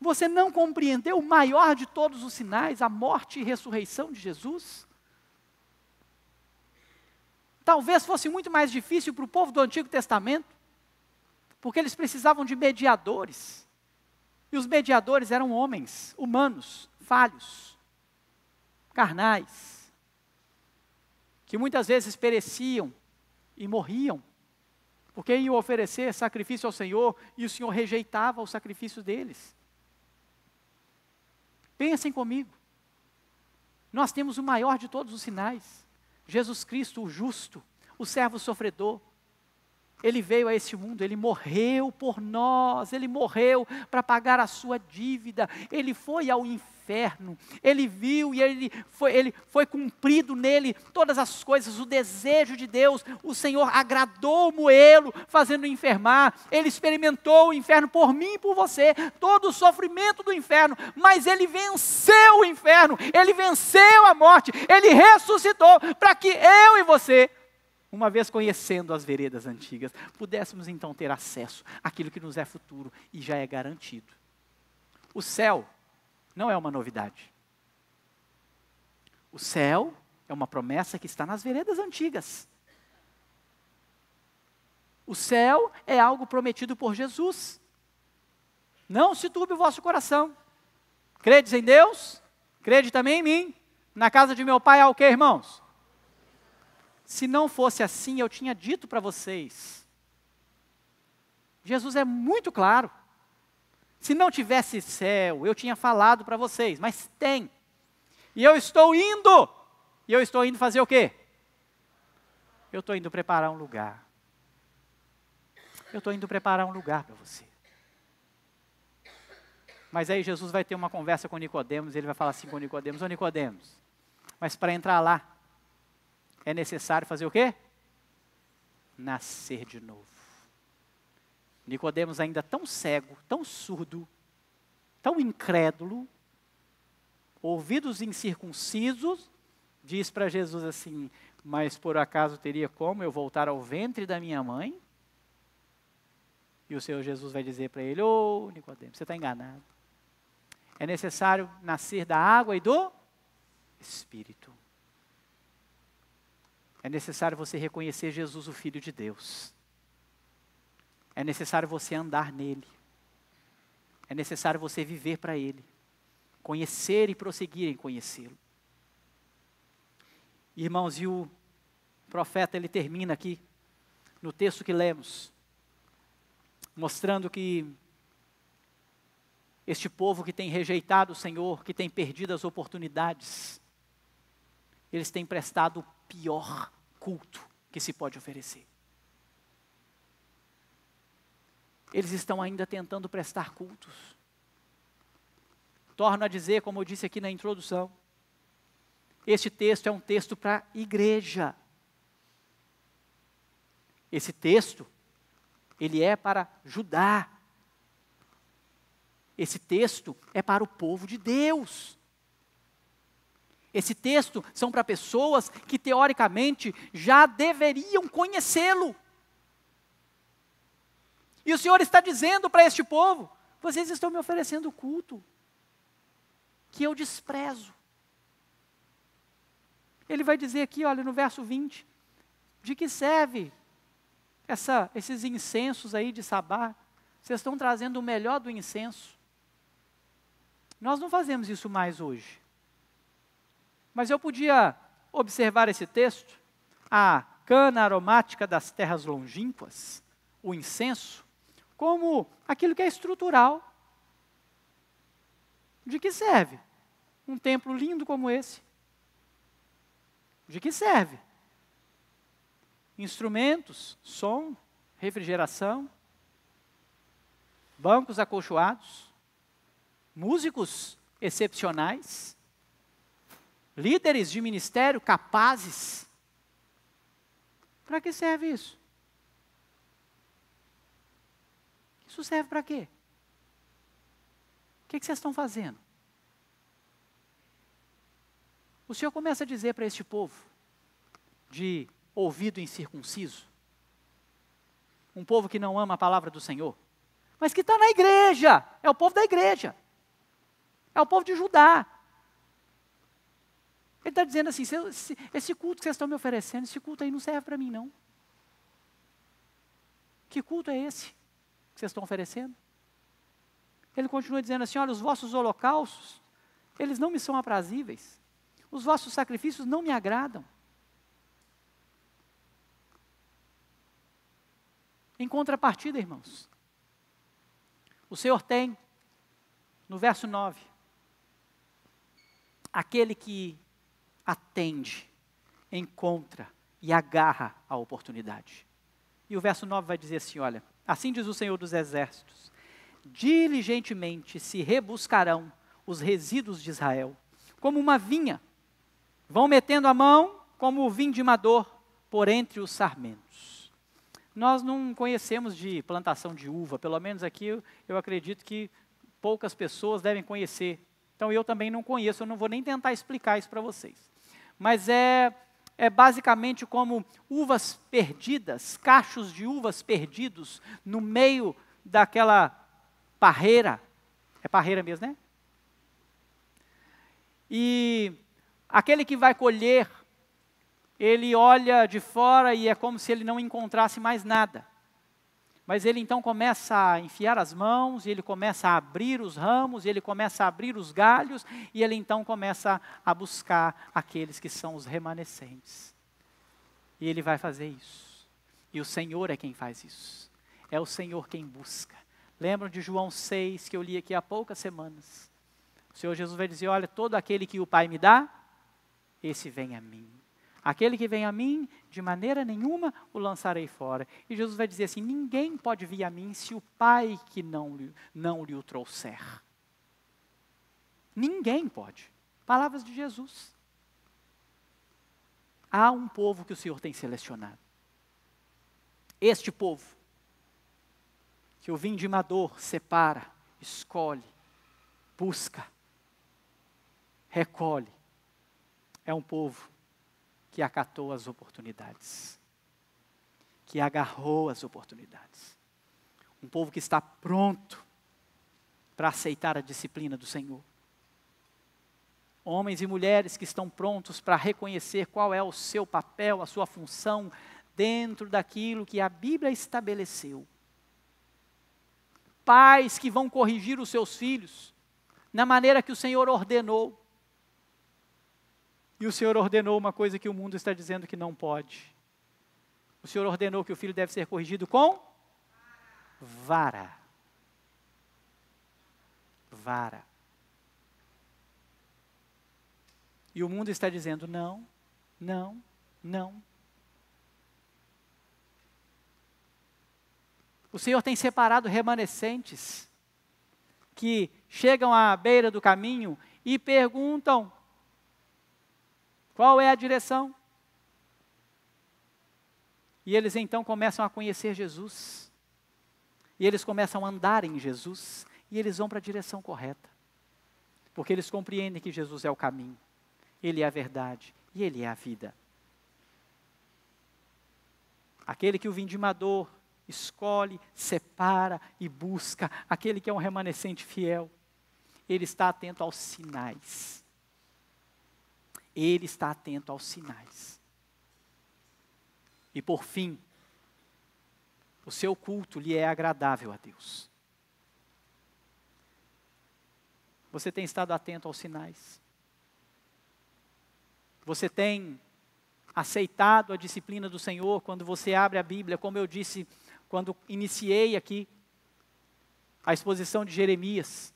Você não compreendeu o maior de todos os sinais, a morte e ressurreição de Jesus. Talvez fosse muito mais difícil para o povo do Antigo Testamento, porque eles precisavam de mediadores. E os mediadores eram homens, humanos, falhos, carnais, que muitas vezes pereciam e morriam, porque iam oferecer sacrifício ao Senhor e o Senhor rejeitava o sacrifício deles. Pensem comigo, nós temos o maior de todos os sinais, Jesus Cristo, o justo, o servo sofredor. Ele veio a este mundo, Ele morreu por nós, Ele morreu para pagar a sua dívida, Ele foi ao inferno, Ele viu e ele foi cumprido nele todas as coisas, o desejo de Deus. O Senhor agradou moê-lo, fazendo enfermar. Ele experimentou o inferno por mim e por você, todo o sofrimento do inferno, mas Ele venceu o inferno, Ele venceu a morte, Ele ressuscitou para que eu e você, uma vez conhecendo as veredas antigas, pudéssemos então ter acesso àquilo que nos é futuro e já é garantido. O céu não é uma novidade. O céu é uma promessa que está nas veredas antigas. O céu é algo prometido por Jesus. Não se turbe o vosso coração. Credes em Deus? Crede também em mim. Na casa de meu pai há o quê, irmãos? Se não fosse assim, eu tinha dito para vocês. Jesus é muito claro. Se não tivesse céu, eu tinha falado para vocês, mas tem. E eu estou indo. E eu estou indo fazer o quê? Eu estou indo preparar um lugar. Eu estou indo preparar um lugar para você. Mas aí Jesus vai ter uma conversa com Nicodemos, e ele vai falar assim com Nicodemos: ô Nicodemos, mas para entrar lá, é necessário fazer o quê? Nascer de novo. Nicodemos ainda tão cego, tão surdo, tão incrédulo, ouvidos incircuncisos, diz para Jesus assim: mas por acaso teria como eu voltar ao ventre da minha mãe? E o Senhor Jesus vai dizer para ele: ô Nicodemos, você está enganado. É necessário nascer da água e do Espírito. É necessário você reconhecer Jesus, o Filho de Deus. É necessário você andar nele. É necessário você viver para Ele. Conhecer e prosseguir em conhecê-lo. Irmãos, e o profeta, ele termina aqui, no texto que lemos, mostrando que este povo que tem rejeitado o Senhor, que tem perdido as oportunidades, eles têm prestado o pior culto que se pode oferecer. Eles estão ainda tentando prestar cultos. Torno a dizer, como eu disse aqui na introdução, este texto é um texto para a igreja. Esse texto, ele é para Judá. Esse texto é para o povo de Deus. Esse texto são para pessoas que teoricamente já deveriam conhecê-lo. E o Senhor está dizendo para este povo: vocês estão me oferecendo culto que eu desprezo. Ele vai dizer aqui, olha, no verso 20, de que serve esses incensos aí de Sabá? Vocês estão trazendo o melhor do incenso. Nós não fazemos isso mais hoje. Mas eu podia observar esse texto, a cana aromática das terras longínquas, o incenso, como aquilo que é estrutural. De que serve um templo lindo como esse? De que serve? Instrumentos, som, refrigeração, bancos acolchoados, músicos excepcionais, líderes de ministério capazes. Para que serve isso? Isso serve para quê? O que vocês estão fazendo? O Senhor começa a dizer para este povo, de ouvido incircunciso, um povo que não ama a palavra do Senhor, mas que está na igreja, é o povo da igreja, é o povo de Judá. Ele está dizendo assim: esse culto que vocês estão me oferecendo, esse culto aí não serve para mim não. Que culto é esse que vocês estão oferecendo? Ele continua dizendo assim: olha, os vossos holocaustos, eles não me são aprazíveis, os vossos sacrifícios não me agradam. Em contrapartida, irmãos, o Senhor tem, no verso 9, aquele que atende, encontra e agarra a oportunidade. E o verso 9 vai dizer assim, olha, assim diz o Senhor dos Exércitos: diligentemente se rebuscarão os resíduos de Israel, como uma vinha, vão metendo a mão como o vindimador por entre os sarmentos. Nós não conhecemos de plantação de uva, pelo menos aqui eu acredito que poucas pessoas devem conhecer. Então eu também não conheço, eu não vou nem tentar explicar isso para vocês. Mas é basicamente como uvas perdidas, cachos de uvas perdidos no meio daquela parreira. É parreira mesmo, né? E aquele que vai colher, ele olha de fora e é como se ele não encontrasse mais nada. Mas ele então começa a enfiar as mãos, e ele começa a abrir os ramos, e ele começa a abrir os galhos, e ele então começa a buscar aqueles que são os remanescentes. E ele vai fazer isso. E o Senhor é quem faz isso. É o Senhor quem busca. Lembram de João 6, que eu li aqui há poucas semanas? O Senhor Jesus vai dizer: olha, todo aquele que o Pai me dá, esse vem a mim. Aquele que vem a mim, de maneira nenhuma o lançarei fora. E Jesus vai dizer assim: ninguém pode vir a mim se o Pai que não lhe o trouxer. Ninguém pode. Palavras de Jesus. Há um povo que o Senhor tem selecionado. Este povo, que o vindimador separa, escolhe, busca, recolhe, é um povo que acatou as oportunidades, que agarrou as oportunidades. Um povo que está pronto para aceitar a disciplina do Senhor. Homens e mulheres que estão prontos para reconhecer qual é o seu papel, a sua função dentro daquilo que a Bíblia estabeleceu. Pais que vão corrigir os seus filhos na maneira que o Senhor ordenou. E o Senhor ordenou uma coisa que o mundo está dizendo que não pode. O Senhor ordenou que o filho deve ser corrigido com vara. Vara. E o mundo está dizendo não, não, não. O Senhor tem separado remanescentes que chegam à beira do caminho e perguntam: qual é a direção? E eles então começam a conhecer Jesus. E eles começam a andar em Jesus. E eles vão para a direção correta. Porque eles compreendem que Jesus é o caminho. Ele é a verdade. E Ele é a vida. Aquele que o vindimador escolhe, separa e busca aquele que é um remanescente fiel. Ele está atento aos sinais. Ele está atento aos sinais. E por fim, o seu culto lhe é agradável a Deus. Você tem estado atento aos sinais? Você tem aceitado a disciplina do Senhor quando você abre a Bíblia, como eu disse quando iniciei aqui a exposição de Jeremias.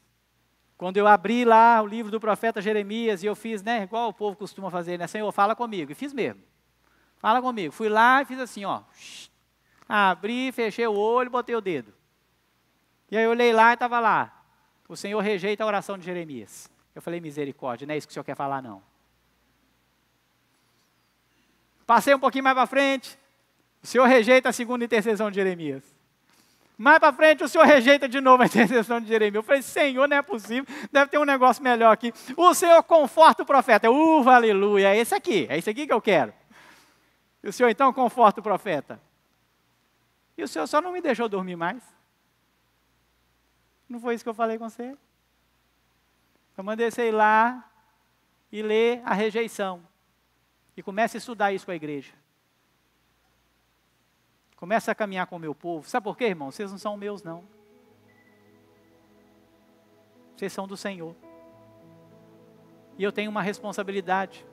Quando eu abri lá o livro do profeta Jeremias e eu fiz, igual o povo costuma fazer, Senhor, fala comigo. E fiz mesmo. Fala comigo. Fui lá e fiz assim, abri, fechei o olho, botei o dedo. E aí eu olhei lá e estava lá. O Senhor rejeita a oração de Jeremias. Eu falei, misericórdia, não é isso que o Senhor quer falar, não. Passei um pouquinho mais para frente, o Senhor rejeita a segunda intercessão de Jeremias. Mais para frente, o Senhor rejeita de novo a intercessão de Jeremias. Eu falei, Senhor, não é possível, deve ter um negócio melhor aqui. O Senhor conforta o profeta. Aleluia, é esse aqui que eu quero. E o Senhor então conforta o profeta. E o Senhor só não me deixou dormir mais. Não foi isso que eu falei com você? Eu mandei você ir lá e ler a rejeição. E comece a estudar isso com a igreja. Comece a caminhar com o meu povo. Sabe por quê, irmão? Vocês não são meus, não. Vocês são do Senhor. E eu tenho uma responsabilidade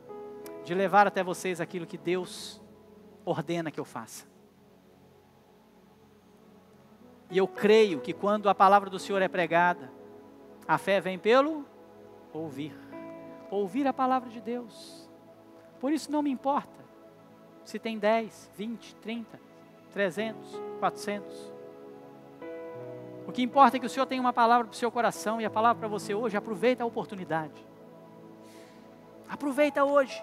de levar até vocês aquilo que Deus ordena que eu faça. E eu creio que quando a palavra do Senhor é pregada, a fé vem pelo ouvir. Ouvir a palavra de Deus. Por isso não me importa se tem 10, 20, 30, 300, 400. O que importa é que o Senhor tem uma palavra para o seu coração e a palavra para você hoje. Aproveita a oportunidade. Aproveita hoje.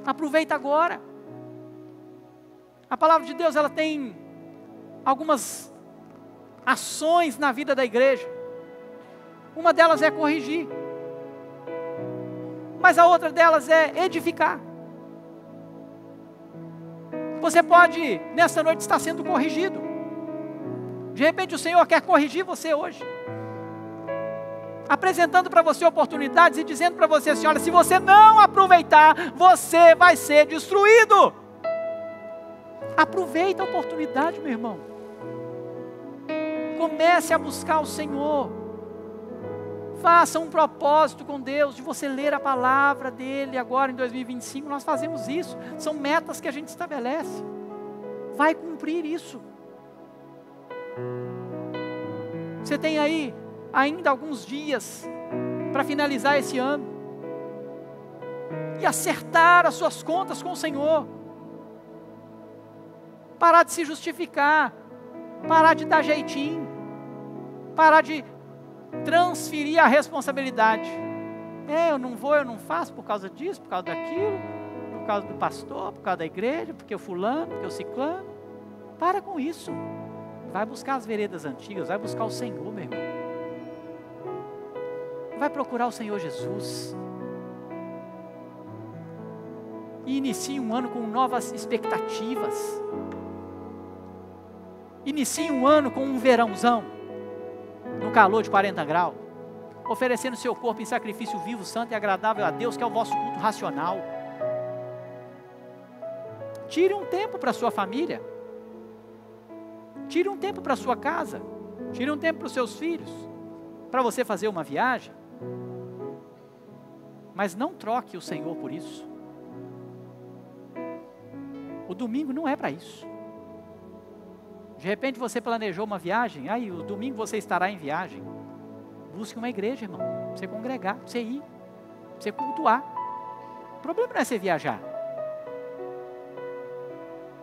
Aproveita agora. A palavra de Deus, ela tem algumas ações na vida da igreja. Uma delas é corrigir. Mas a outra delas é edificar. Você pode, nessa noite, estar sendo corrigido. De repente o Senhor quer corrigir você hoje. Apresentando para você oportunidades e dizendo para você assim, olha, se você não aproveitar, você vai ser destruído. Aproveita a oportunidade, meu irmão. Comece a buscar o Senhor. Faça um propósito com Deus de você ler a palavra dEle agora em 2025. Nós fazemos isso. São metas que a gente estabelece. Vai cumprir isso. Você tem aí ainda alguns dias para finalizar esse ano. E acertar as suas contas com o Senhor. Parar de se justificar. Parar de dar jeitinho. Parar de transferir a responsabilidade. Eu não vou, eu não faço por causa disso, por causa daquilo, por causa do pastor, por causa da igreja, porque o fulano, porque o ciclano. Para com isso. Vai buscar as veredas antigas, vai buscar o Senhor, meu irmão. Vai procurar o Senhor Jesus. E inicie um ano com novas expectativas. Inicie um ano com um verãozão. No calor de 40 graus, oferecendo seu corpo em sacrifício vivo, santo e agradável a Deus, que é o vosso culto racional. Tire um tempo para a sua família, tire um tempo para a sua casa, tire um tempo para os seus filhos, para você fazer uma viagem, mas não troque o Senhor por isso. O domingo não é para isso. De repente você planejou uma viagem, aí o domingo você estará em viagem. Busque uma igreja, irmão, para você congregar, para você ir, para você cultuar. O problema não é você viajar.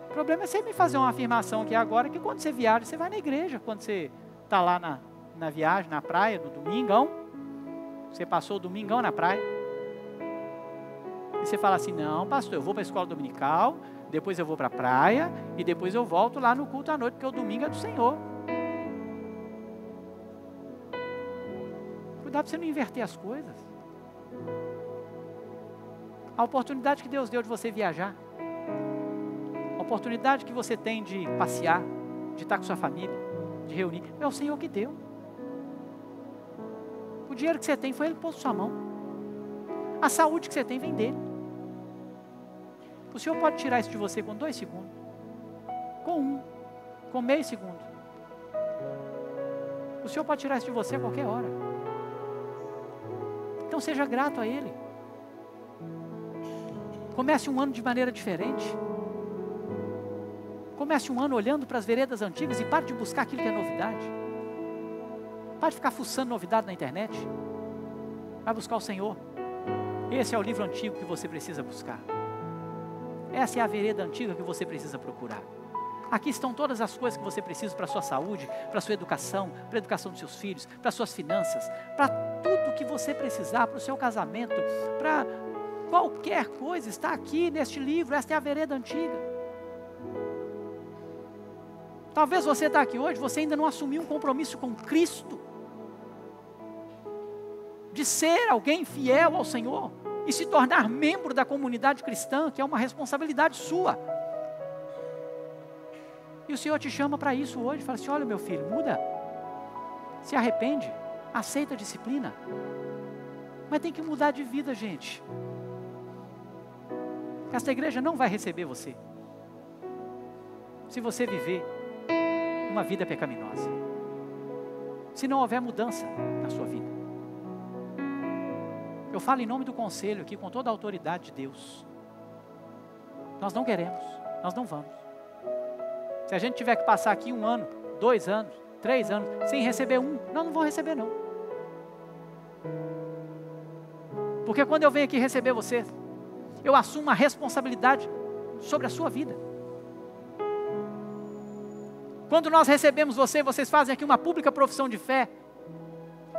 O problema é você me fazer uma afirmação aqui agora, que quando você viaja, você vai na igreja. Quando você está lá na viagem, na praia, no domingão, você passou o domingão na praia. E você fala assim, não pastor, eu vou para a escola dominical, depois eu vou para a praia, e depois eu volto lá no culto à noite, porque o domingo é do Senhor. Cuidado para você não inverter as coisas. A oportunidade que Deus deu de você viajar, a oportunidade que você tem de passear, de estar com sua família, de reunir. É o Senhor que deu. O dinheiro que você tem foi Ele que pôs na sua mão. A saúde que você tem vem dEle. O Senhor pode tirar isso de você com 2 segundos, com 1, com meio segundo. O Senhor pode tirar isso de você a qualquer hora. Então seja grato a Ele. Comece um ano de maneira diferente. Comece um ano olhando para as veredas antigas e pare de buscar aquilo que é novidade. Pare de ficar fuçando novidade na internet. Vai buscar o Senhor. Esse é o livro antigo que você precisa buscar. Essa é a vereda antiga que você precisa procurar. Aqui estão todas as coisas que você precisa para a sua saúde, para a sua educação, para a educação dos seus filhos, para as suas finanças, para tudo que você precisar, para o seu casamento, para qualquer coisa, está aqui neste livro. Esta é a vereda antiga. Talvez você está aqui hoje, você ainda não assumiu um compromisso com Cristo, de ser alguém fiel ao Senhor, e se tornar membro da comunidade cristã, que é uma responsabilidade sua. E o Senhor te chama para isso hoje, fala assim: olha meu filho, muda, se arrepende, aceita a disciplina, mas tem que mudar de vida, gente. Esta igreja não vai receber você, se você viver uma vida pecaminosa, se não houver mudança na sua vida. Eu falo em nome do conselho aqui, com toda a autoridade de Deus. Nós não queremos, nós não vamos. Se a gente tiver que passar aqui 1 ano, 2 anos, 3 anos, sem receber nós não vamos receber não. Porque quando eu venho aqui receber você, eu assumo uma responsabilidade sobre a sua vida. Quando nós recebemos você, vocês fazem aqui uma pública profissão de fé,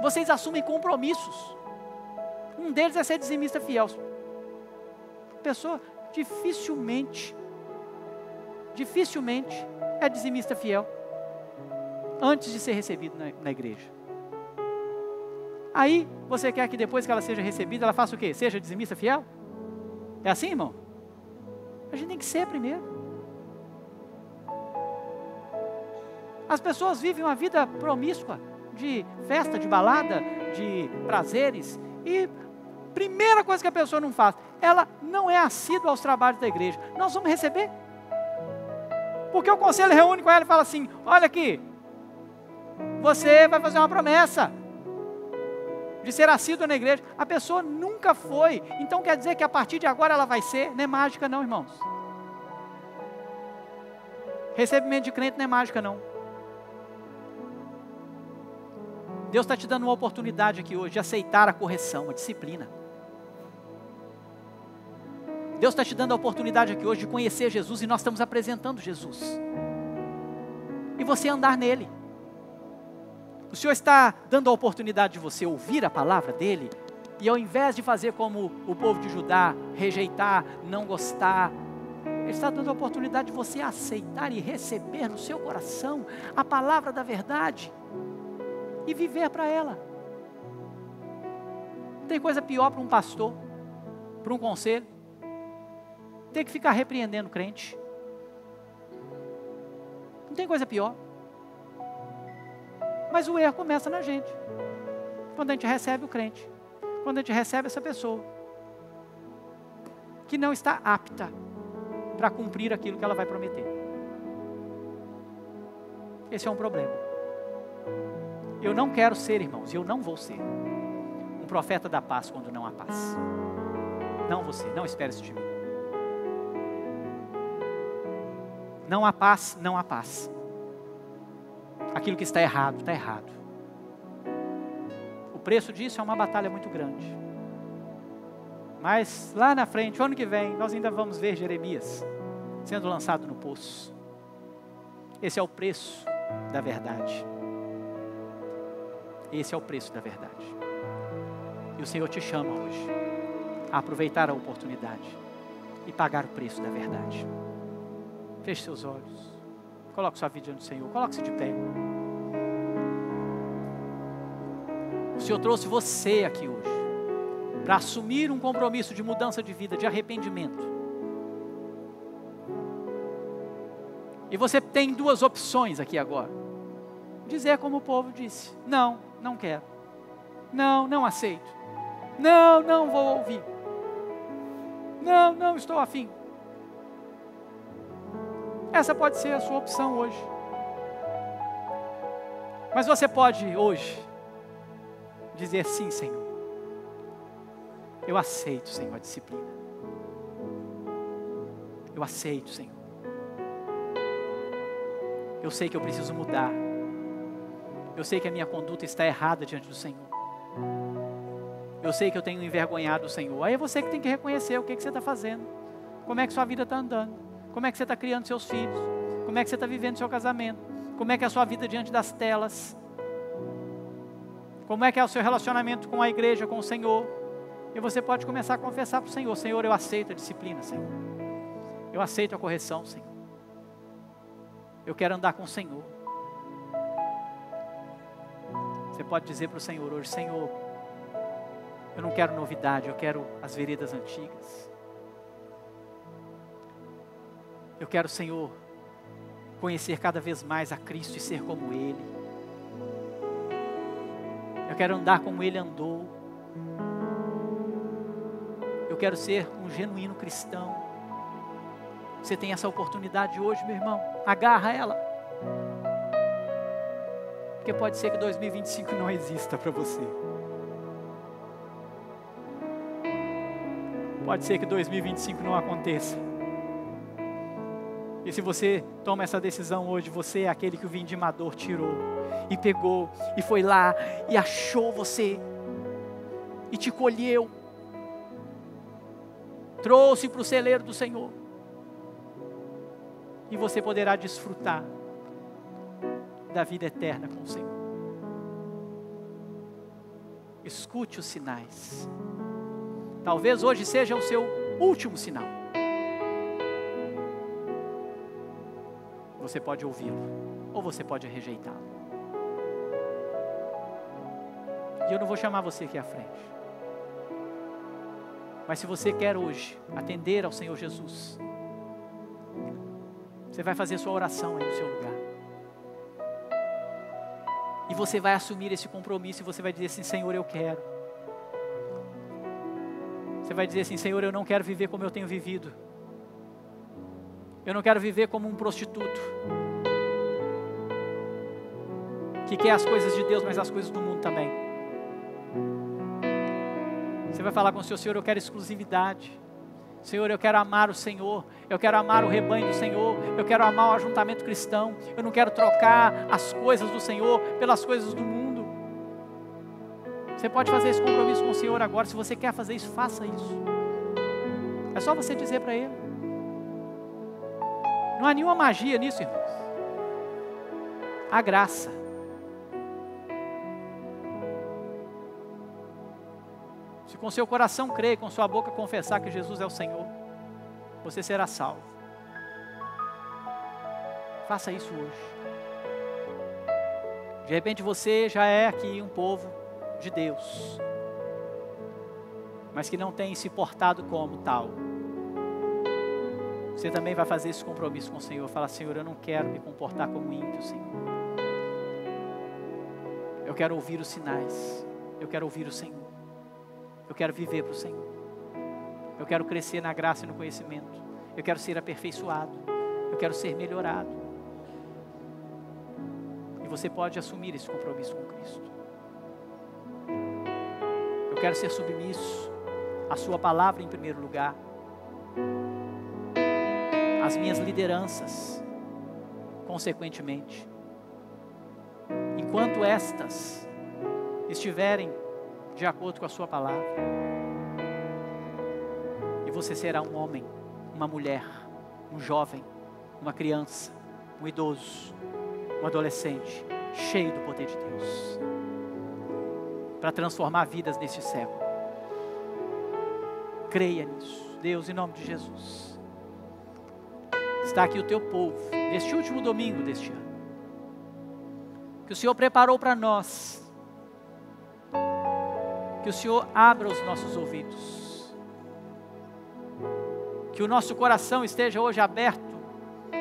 vocês assumem compromissos. Um deles é ser dizimista fiel. A pessoa dificilmente é dizimista fiel antes de ser recebido na igreja. Aí, você quer que depois que ela seja recebida, ela faça o quê? Seja dizimista fiel? É assim, irmão? A gente tem que ser primeiro. As pessoas vivem uma vida promíscua, de festa, de balada, de prazeres, e primeira coisa que a pessoa não faz, ela não é assídua aos trabalhos da igreja. Nós vamos receber? Porque o conselho reúne com ela e fala assim: olha aqui, você vai fazer uma promessa de ser assídua na igreja. A pessoa nunca foi, então quer dizer que a partir de agora ela vai ser? Não é mágica não, irmãos. Recebimento de crente não é mágica não. Deus está te dando uma oportunidade aqui hoje de aceitar a correção, a disciplina. Deus está te dando a oportunidade aqui hoje de conhecer Jesus, e nós estamos apresentando Jesus. E você andar nele. O Senhor está dando a oportunidade de você ouvir a palavra dele, e ao invés de fazer como o povo de Judá, rejeitar, não gostar, Ele está dando a oportunidade de você aceitar e receber no seu coração a palavra da verdade e viver para ela. Não tem coisa pior para um pastor, para um conselho, ter que ficar repreendendo o crente. Não tem coisa pior. Mas o erro começa na gente, quando a gente recebe o crente, quando a gente recebe essa pessoa que não está apta para cumprir aquilo que ela vai prometer. Esse é um problema. Eu não quero ser, irmãos, e eu não vou ser um profeta da paz quando não há paz. Não vou ser, não espere isso de mim. Não há paz, não há paz. Aquilo que está errado, está errado. O preço disso é uma batalha muito grande. Mas lá na frente, ano que vem, nós ainda vamos ver Jeremias sendo lançado no poço. Esse é o preço da verdade. Esse é o preço da verdade. E o Senhor te chama hoje a aproveitar a oportunidade e pagar o preço da verdade. Feche seus olhos. Coloque sua vida diante do Senhor. Coloque-se de pé. O Senhor trouxe você aqui hoje para assumir um compromisso de mudança de vida, de arrependimento. E você tem duas opções aqui agora. Dizer como o povo disse: não, não quero. Não, não aceito. Não, não vou ouvir. Não, não estou afim. Essa pode ser a sua opção hoje. Mas você pode hoje dizer: sim, Senhor. Eu aceito, Senhor, a disciplina. Eu aceito, Senhor. Eu sei que eu preciso mudar. Eu sei que a minha conduta está errada diante do Senhor. Eu sei que eu tenho envergonhado o Senhor. Aí é você que tem que reconhecer o que você está fazendo. Como é que sua vida está andando. Como é que você está criando seus filhos. Como é que você está vivendo seu casamento. Como é que é a sua vida diante das telas. Como é que é o seu relacionamento com a igreja, com o Senhor. E você pode começar a confessar para o Senhor: Senhor, eu aceito a disciplina, Senhor. Eu aceito a correção, Senhor. Eu quero andar com o Senhor. Você pode dizer para o Senhor hoje: Senhor, eu não quero novidade, eu quero as veredas antigas. Eu quero, Senhor, conhecer cada vez mais a Cristo e ser como Ele. Eu quero andar como Ele andou. Eu quero ser um genuíno cristão. Você tem essa oportunidade hoje, meu irmão. Agarra ela. Porque pode ser que 2025 não exista para você. Pode ser que 2025 não aconteça. E se você toma essa decisão hoje, você é aquele que o vindimador tirou e pegou e foi lá e achou você e te colheu, trouxe para o celeiro do Senhor, e você poderá desfrutar da vida eterna com o Senhor. Escute os sinais. Talvez hoje seja o seu último sinal. Você pode ouvi-lo, ou você pode rejeitá-lo. E eu não vou chamar você aqui à frente. Mas se você quer hoje atender ao Senhor Jesus, você vai fazer sua oração aí no seu lugar. E você vai assumir esse compromisso e você vai dizer assim: Senhor, eu quero. Você vai dizer assim: Senhor, eu não quero viver como eu tenho vivido. Eu não quero viver como um prostituto que quer as coisas de Deus, mas as coisas do mundo também. Você vai falar com o Senhor: Senhor, eu quero exclusividade. Senhor, eu quero amar o Senhor. Eu quero amar o rebanho do Senhor. Eu quero amar o ajuntamento cristão. Eu não quero trocar as coisas do Senhor pelas coisas do mundo. Você pode fazer esse compromisso com o Senhor agora. Se você quer fazer isso, faça isso. É só você dizer para Ele. Não há nenhuma magia nisso, irmãos. Há graça. Se com seu coração crer e com sua boca confessar que Jesus é o Senhor, você será salvo. Faça isso hoje. De repente você já é aqui um povo de Deus, mas que não tem se portado como tal. Você também vai fazer esse compromisso com o Senhor. Fala: Senhor, eu não quero me comportar como ímpio, Senhor. Eu quero ouvir os sinais. Eu quero ouvir o Senhor. Eu quero viver para o Senhor. Eu quero crescer na graça e no conhecimento. Eu quero ser aperfeiçoado. Eu quero ser melhorado. E você pode assumir esse compromisso com Cristo. Eu quero ser submisso à sua palavra em primeiro lugar. As minhas lideranças, consequentemente. Enquanto estas estiverem de acordo com a sua palavra. E você será um homem, uma mulher, um jovem, uma criança, um idoso, um adolescente, cheio do poder de Deus, para transformar vidas neste século. Creia nisso. Deus, em nome de Jesus, está aqui o teu povo, neste último domingo deste ano, que o Senhor preparou para nós. Que o Senhor abra os nossos ouvidos. Que o nosso coração esteja hoje aberto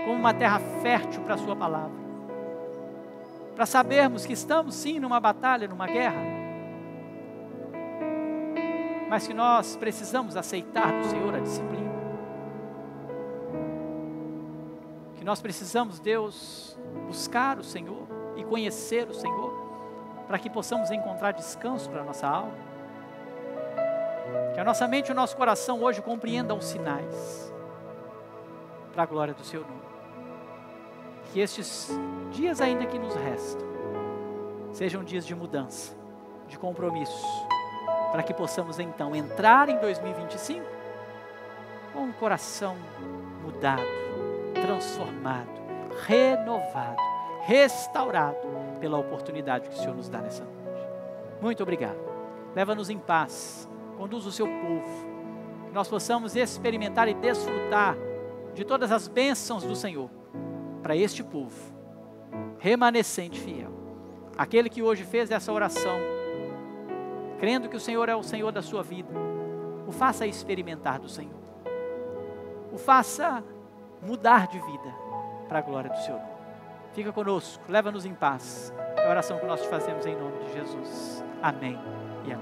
como uma terra fértil para a sua palavra. Para sabermos que estamos sim numa batalha, numa guerra, mas que nós precisamos aceitar do Senhor a disciplina. Que nós precisamos, Deus, buscar o Senhor e conhecer o Senhor, para que possamos encontrar descanso para a nossa alma. Que a nossa mente e o nosso coração hoje compreendam os sinais, para a glória do Seu nome. Que estes dias ainda que nos restam, sejam dias de mudança, de compromisso, para que possamos então entrar em 2025 com um coração mudado, transformado, renovado, restaurado pela oportunidade que o Senhor nos dá nessa noite. Muito obrigado. Leva-nos em paz, conduz o Seu povo, que nós possamos experimentar e desfrutar de todas as bênçãos do Senhor para este povo, remanescente fiel. Aquele que hoje fez essa oração, crendo que o Senhor é o Senhor da sua vida, o faça experimentar do Senhor, o faça mudar de vida para a glória do Seu nome. Fica conosco, leva-nos em paz. É a oração que nós te fazemos em nome de Jesus. Amém e amém.